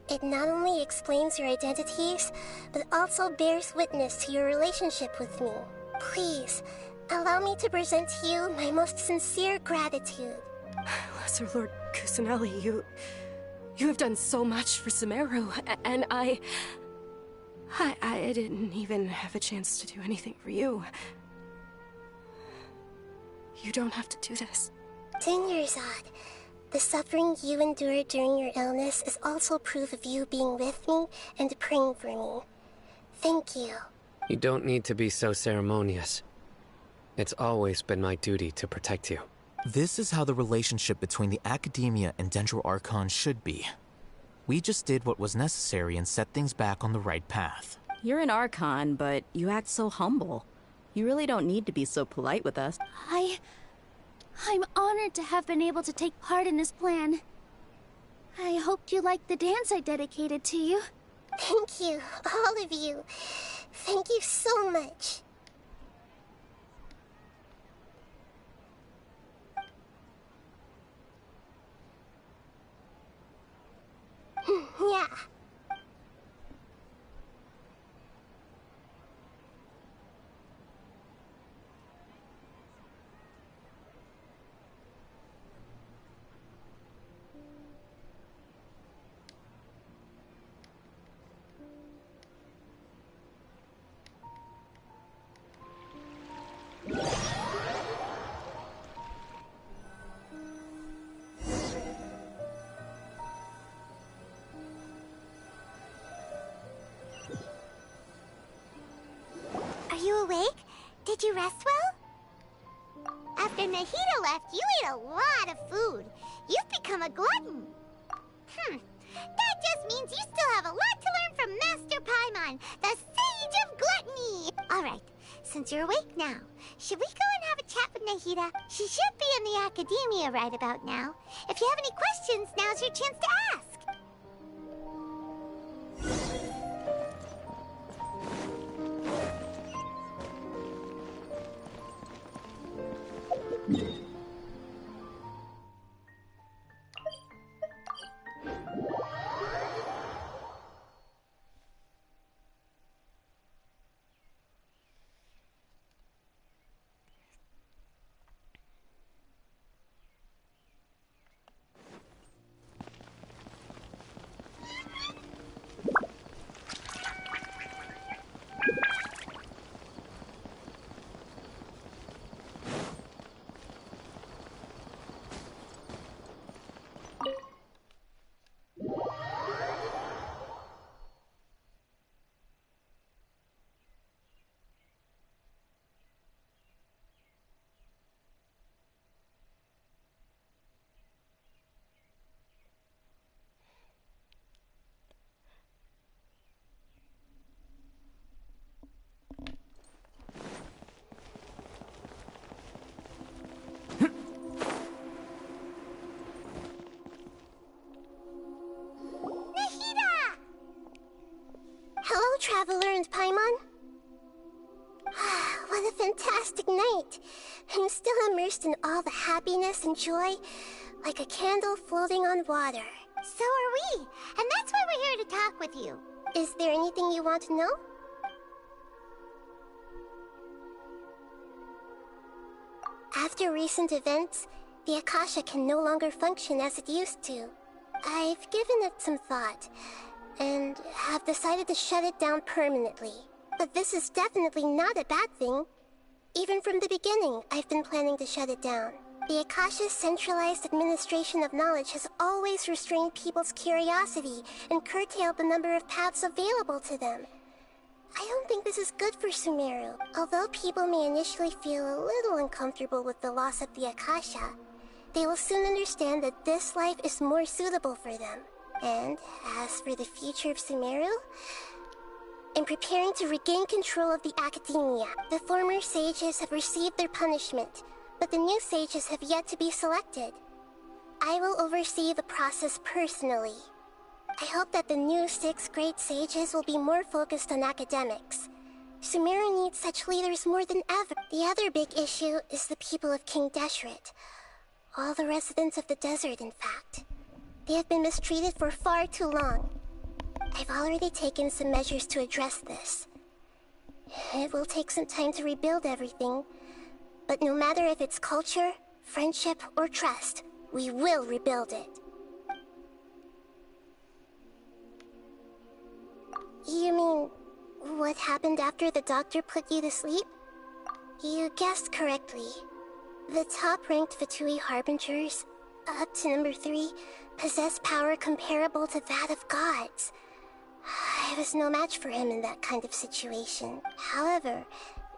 It not only explains your identities, but also bears witness to your relationship with me. Please, allow me to present to you my most sincere gratitude. Lesser Lord Kusanali, you have done so much for Sumeru, and I didn't even have a chance to do anything for you. You don't have to do this. Dunyarzad, the suffering you endured during your illness is also proof of you being with me and praying for me. Thank you. You don't need to be so ceremonious. It's always been my duty to protect you. This is how the relationship between the Academia and Dendro Archon should be. We just did what was necessary and set things back on the right path. You're an Archon, but you act so humble. You really don't need to be so polite with us. I'm honored to have been able to take part in this plan. I hoped you liked the dance I dedicated to you. Thank you, all of you. Thank you so much. Yeah. Are you awake? Did you rest well? After Nahida left, you ate a lot of food. You've become a glutton. That just means you still have a lot to learn from Master Paimon, the Sage of Gluttony. Alright, since you're awake now, should we go and have a chat with Nahida? She should be in the Academia right about now. If you have any questions, now's your chance to ask. have learned, Paimon? What a fantastic night! I'm still immersed in all the happiness and joy, like a candle floating on water. So are we, and that's why we're here to talk with you. Is there anything you want to know? After recent events, the Akasha can no longer function as it used to. I've given it some thought, and have decided to shut it down permanently. But this is definitely not a bad thing. Even from the beginning, I've been planning to shut it down. The Akasha's centralized administration of knowledge has always restrained people's curiosity and curtailed the number of paths available to them. I don't think this is good for Sumeru. Although people may initially feel a little uncomfortable with the loss of the Akasha, they will soon understand that this life is more suitable for them. And as for the future of Sumeru, I'm preparing to regain control of the academia. The former sages have received their punishment, but the new sages have yet to be selected. I will oversee the process personally. I hope that the new 6th grade sages will be more focused on academics. Sumeru needs such leaders more than ever. The other big issue is the people of King Deshret. All the residents of the desert, in fact. They have been mistreated for far too long. I've already taken some measures to address this. It will take some time to rebuild everything, but no matter if it's culture, friendship, or trust, we will rebuild it. You mean, what happened after the doctor put you to sleep? You guessed correctly. The top-ranked Fatui Harbingers, up to number 3, possess power comparable to that of gods. I was no match for him in that kind of situation. However,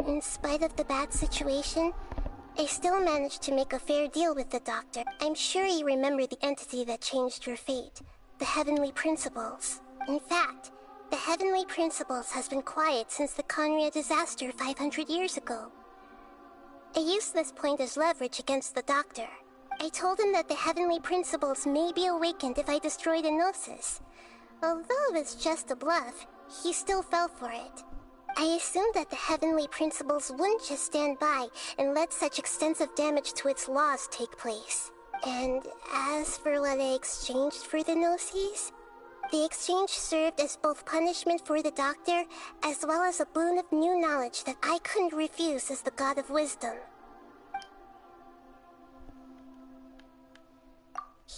in spite of the bad situation, I still managed to make a fair deal with the doctor. I'm sure you remember the entity that changed your fate, the Heavenly Principles. In fact, the Heavenly Principles has been quiet since the Conria disaster 500 years ago. I used this point as leverage against the doctor. I told him that the Heavenly Principles may be awakened if I destroy the Gnosis. Although it's just a bluff, he still fell for it. I assumed that the Heavenly Principles wouldn't just stand by and let such extensive damage to its laws take place. And as for what I exchanged for the Gnosis, the exchange served as both punishment for the doctor, as well as a boon of new knowledge that I couldn't refuse as the God of Wisdom.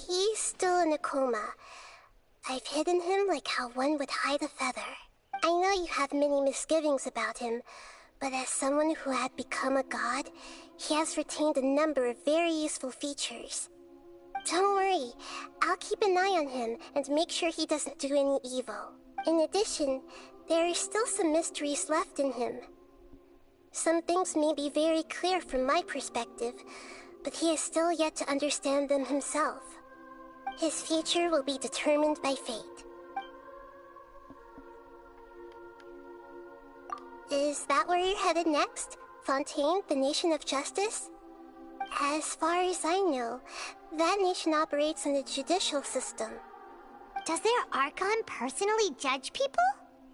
He's still in a coma. I've hidden him like how one would hide a feather. I know you have many misgivings about him, but as someone who had become a god, he has retained a number of very useful features. Don't worry, I'll keep an eye on him and make sure he doesn't do any evil. In addition, there are still some mysteries left in him. Some things may be very clear from my perspective, but he is still yet to understand them himself. His future will be determined by fate. Is that where you're headed next? Fontaine, the Nation of Justice? As far as I know, that nation operates in a judicial system. Does their Archon personally judge people?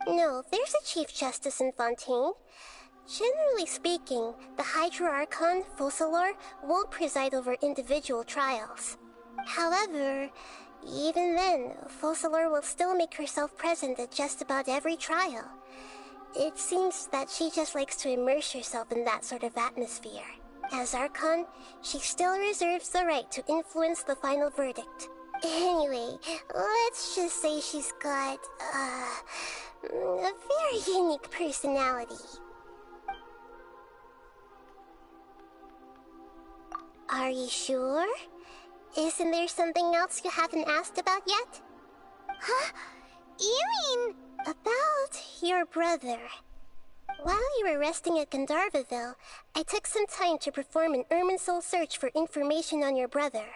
No, there's a Chief Justice in Fontaine. Generally speaking, the Hydra Archon, Focalor, won't preside over individual trials. However, even then, Focalor will still make herself present at just about every trial. It seems that she just likes to immerse herself in that sort of atmosphere. As Archon, she still reserves the right to influence the final verdict. Anyway, let's just say she's got, a very unique personality. Are you sure? Isn't there something else you haven't asked about yet? Huh? You mean... About your brother. While you were resting at Gandharvaville, I took some time to perform an Irminsul search for information on your brother.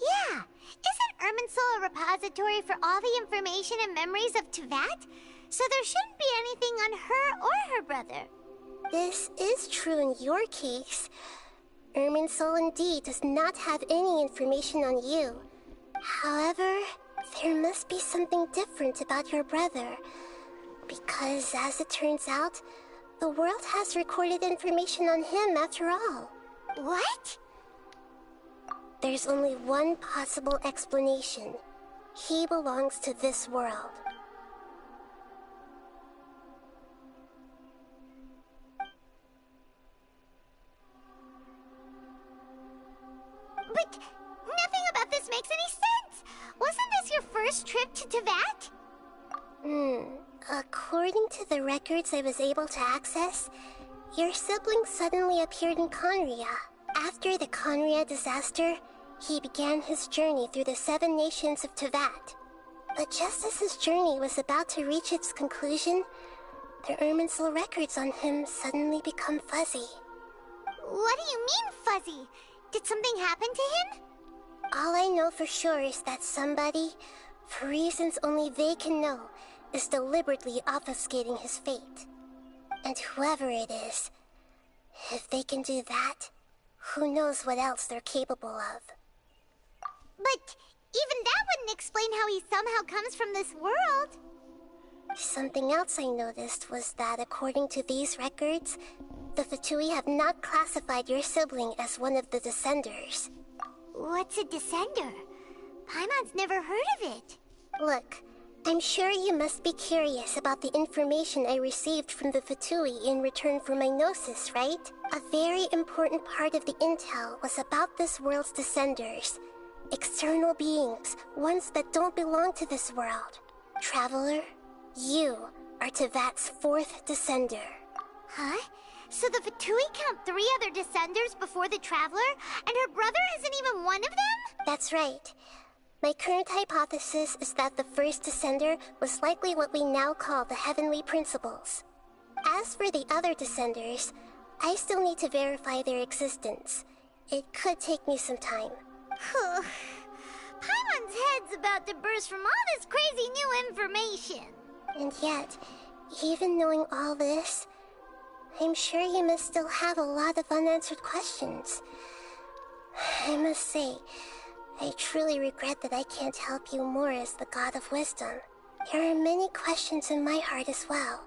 Yeah! Isn't Irminsul a repository for all the information and memories of Teyvat? So there shouldn't be anything on her or her brother. This is true in your case. Irminsul indeed does not have any information on you. However, There must be something different about your brother. Because, as it turns out, the world has recorded information on him after all. What? There's only one possible explanation. He belongs to this world. But nothing about this makes any sense! Wasn't this your first trip to Teyvat? According to the records I was able to access, your sibling suddenly appeared in Conria. After the Conria disaster, he began his journey through the 7 nations of Teyvat. But just as his journey was about to reach its conclusion, the Irminsul records on him suddenly become fuzzy. What do you mean, fuzzy? Did something happen to him? All I know for sure is that somebody, for reasons only they can know, is deliberately obfuscating his fate. And whoever it is, if they can do that, who knows what else they're capable of. But even that wouldn't explain how he somehow comes from this world. Something else I noticed was that according to these records, the Fatui have not classified your sibling as one of the Descenders. What's a Descender? Paimon's never heard of it. Look, I'm sure you must be curious about the information I received from the Fatui in return for my gnosis, right? A very important part of the intel was about this world's Descenders. External beings, ones that don't belong to this world. Traveler, you are Teyvat's 4th Descender. Huh? So the Fatui count 3 other Descenders before the Traveler, and her brother isn't even one of them? That's right. My current hypothesis is that the first Descender was likely what we now call the Heavenly Principles. As for the other Descenders, I still need to verify their existence. It could take me some time. Paimon's head's about to burst from all this crazy new information. And yet, even knowing all this, I'm sure you must still have a lot of unanswered questions. I must say, I truly regret that I can't help you more as the God of Wisdom. There are many questions in my heart as well.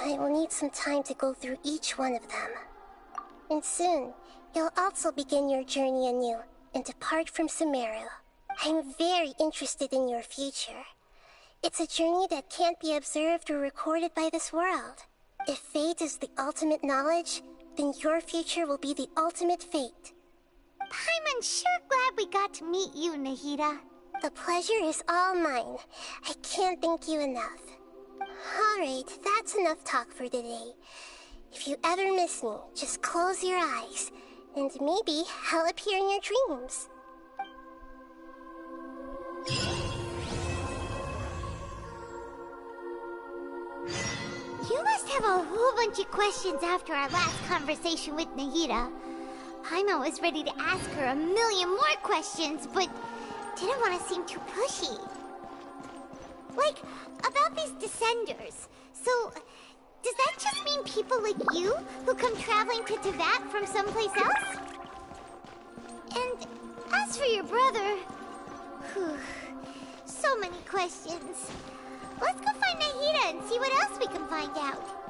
I will need some time to go through each one of them. And soon, you'll also begin your journey anew and depart from Sumeru. I'm very interested in your future. It's a journey that can't be observed or recorded by this world. If fate is the ultimate knowledge, then your future will be the ultimate fate. Paimon's sure glad we got to meet you, Nahida. The pleasure is all mine. I can't thank you enough. Alright, that's enough talk for today. If you ever miss me, just close your eyes, and maybe I'll appear in your dreams. You must have a whole bunch of questions after our last conversation with Nahida. Paimon was ready to ask her a million more questions, but didn't want to seem too pushy. Like, about these Descenders. So, does that just mean people like you who come traveling to Teyvat from someplace else? And as for your brother... Whew, so many questions. Let's go find Nahida and see what else we can find out.